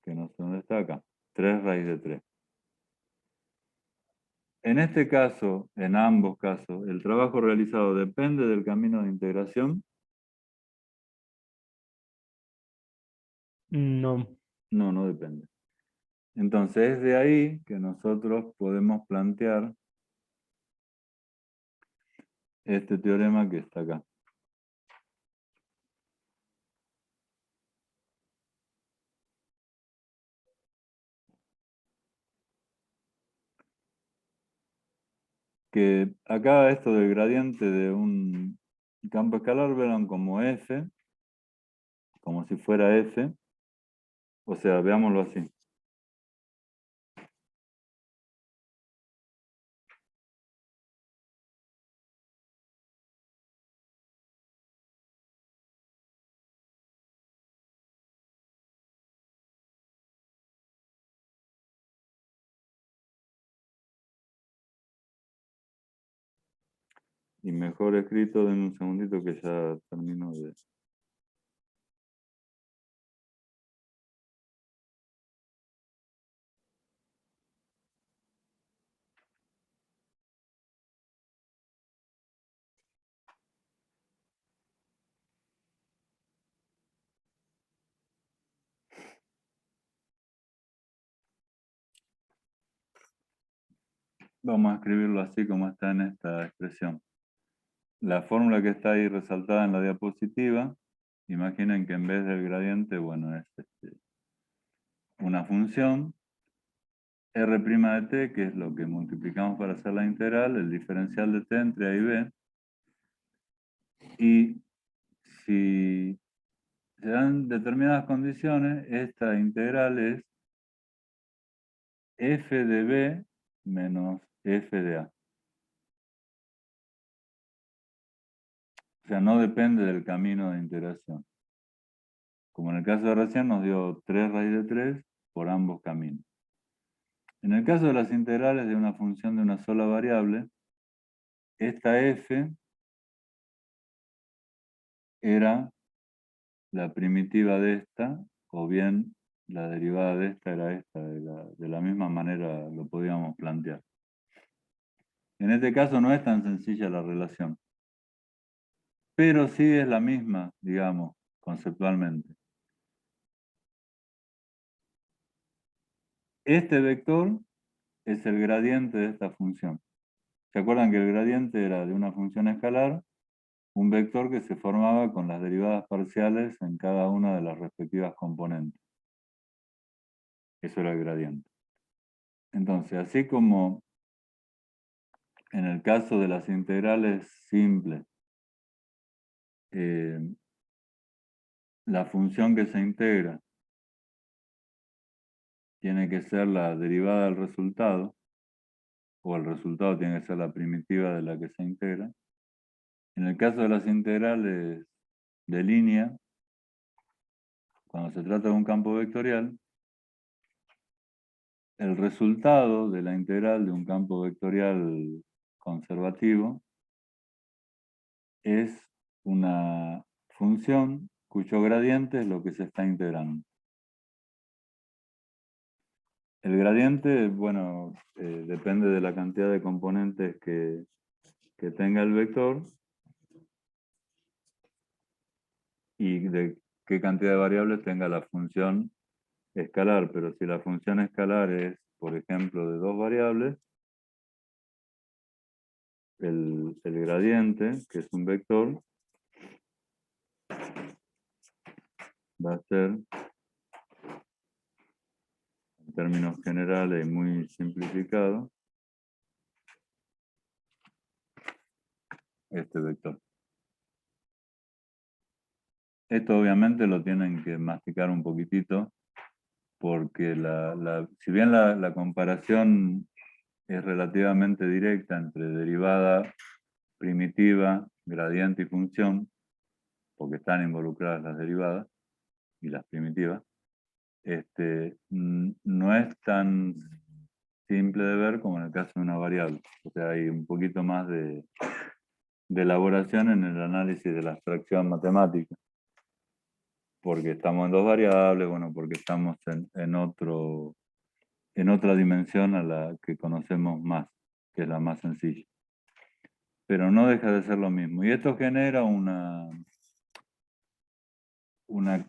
que no sé dónde está acá, 3 raíz de 3. En este caso, en ambos casos, el trabajo realizado depende del camino de integración. No. No, no depende. Entonces es de ahí que nosotros podemos plantear este teorema que está acá. Que acá esto del gradiente de un campo escalar verán como f, como si fuera f, o sea, veámoslo así. Y mejor escrito, denme un segundito que ya termino de... Vamos a escribirlo así como está en esta expresión. La fórmula que está ahí resaltada en la diapositiva imaginen que en vez del gradiente, bueno, es una función, R' de t, que es lo que multiplicamos para hacer la integral, el diferencial de t entre a y b. Y si se dan determinadas condiciones, esta integral es f de b menos f de a. O sea, no depende del camino de integración. Como en el caso de recién nos dio 3 raíz de 3 por ambos caminos. En el caso de las integrales de una función de una sola variable, esta f era la primitiva de esta, o bien la derivada de esta era esta. De la misma manera lo podíamos plantear. En este caso no es tan sencilla la relación, pero sí es la misma, digamos, conceptualmente. Este vector es el gradiente de esta función. ¿Se acuerdan que el gradiente era de una función escalar, un vector que se formaba con las derivadas parciales en cada una de las respectivas componentes? Eso era el gradiente. Entonces, así como en el caso de las integrales simples, la función que se integra tiene que ser la derivada del resultado, o el resultado tiene que ser la primitiva de la que se integra. En el caso de las integrales de línea, cuando se trata de un campo vectorial, el resultado de la integral de un campo vectorial conservativo es una función cuyo gradiente es lo que se está integrando. El gradiente, bueno, depende de la cantidad de componentes que tenga el vector y de qué cantidad de variables tenga la función escalar. Pero si la función escalar es, por ejemplo, de 2 variables, el gradiente, que es un vector, va a ser, en términos generales y muy simplificados, este vector. Esto obviamente lo tienen que masticar un poquitito, porque si bien la comparación es relativamente directa entre derivada, primitiva, gradiente y función, porque están involucradas las derivadas y las primitivas, no es tan simple de ver como en el caso de una variable. O sea, hay un poquito más de elaboración en el análisis de la abstracción matemática, porque estamos en 2 variables, bueno, porque estamos en otra dimensión a la que conocemos más, que es la más sencilla. Pero no deja de ser lo mismo. Y esto genera una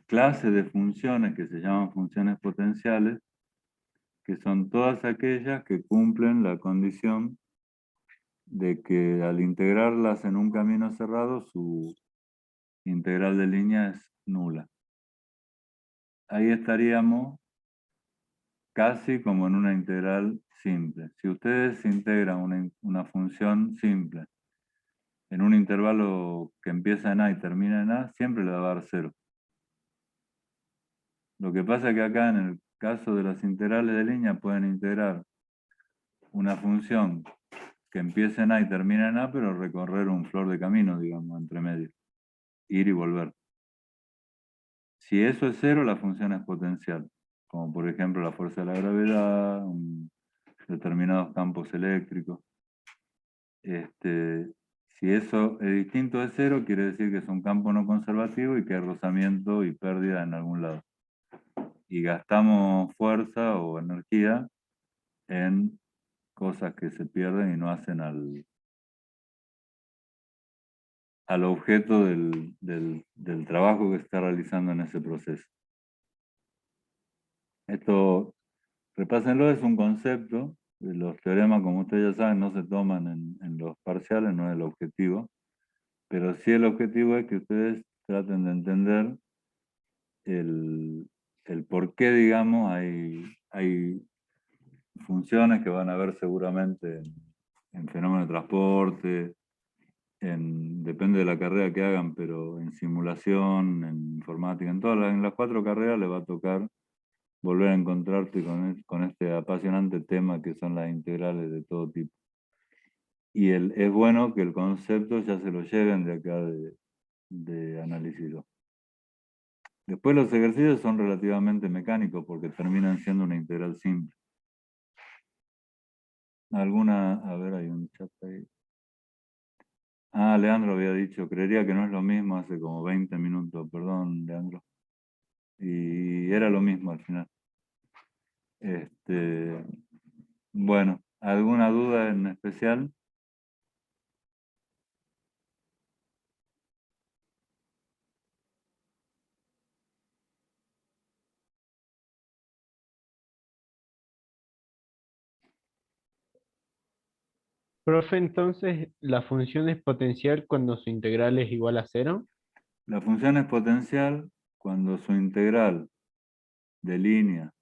clase de funciones que se llaman funciones potenciales, que son todas aquellas que cumplen la condición de que al integrarlas en un camino cerrado, su integral de línea es nula. Ahí estaríamos casi como en una integral simple. Si ustedes integran una función simple en un intervalo que empieza en A y termina en A, siempre le va a dar 0. Lo que pasa es que acá en el caso de las integrales de línea pueden integrar una función que empiece en A y termina en A, pero recorrer un flor de camino, digamos, entre medio. Ir y volver. Si eso es 0, la función es potencial. Como por ejemplo la fuerza de la gravedad, determinados campos eléctricos. Si eso es distinto de 0, quiere decir que es un campo no conservativo y que hay rozamiento y pérdida en algún lado. Y gastamos fuerza o energía en cosas que se pierden y no hacen al objeto del trabajo que se está realizando en ese proceso. Esto, repásenlo, es un concepto. Los teoremas, como ustedes ya saben, no se toman en los parciales, no es el objetivo. Pero sí el objetivo es que ustedes traten de entender el por qué, digamos, hay funciones que van a ver seguramente en fenómeno de transporte, depende de la carrera que hagan, pero en simulación, en informática, en las 4 carreras les va a tocar volver a encontrarte con este apasionante tema que son las integrales de todo tipo. Y es bueno que el concepto ya se lo lleven de acá de análisis 2. Después los ejercicios son relativamente mecánicos porque terminan siendo una integral simple. A ver, hay un chat ahí. Ah, Leandro había dicho, creería que no es lo mismo hace como 20 minutos, perdón, Leandro. Y era lo mismo al final. Bueno, ¿alguna duda en especial? Profe, entonces, ¿la función es potencial cuando su integral es igual a 0? La función es potencial cuando su integral de línea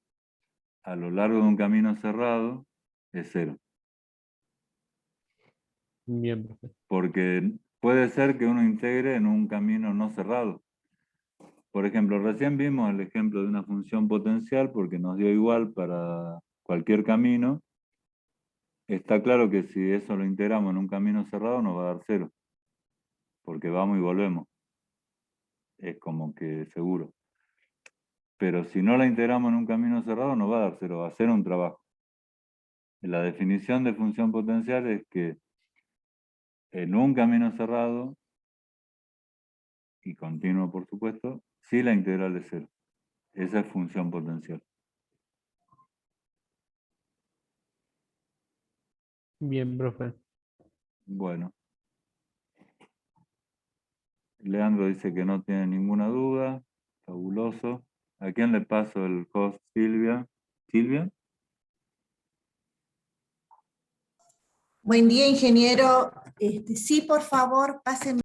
a lo largo de un camino cerrado es 0. Bien, profe. Porque puede ser que uno integre en un camino no cerrado. Por ejemplo, recién vimos el ejemplo de una función potencial porque nos dio igual para cualquier camino. Está claro que si eso lo integramos en un camino cerrado nos va a dar 0. Porque vamos y volvemos. Es como que seguro. Pero si no la integramos en un camino cerrado nos va a dar 0, va a ser un trabajo. La definición de función potencial es que en un camino cerrado y continuo, por supuesto, sí la integral es 0. Esa es función potencial. Bien, profe. Bueno, Leandro dice que no tiene ninguna duda. Fabuloso. ¿A quién le paso el host, Silvia? ¿Silvia? Buen día, ingeniero. Sí, por favor, pásenme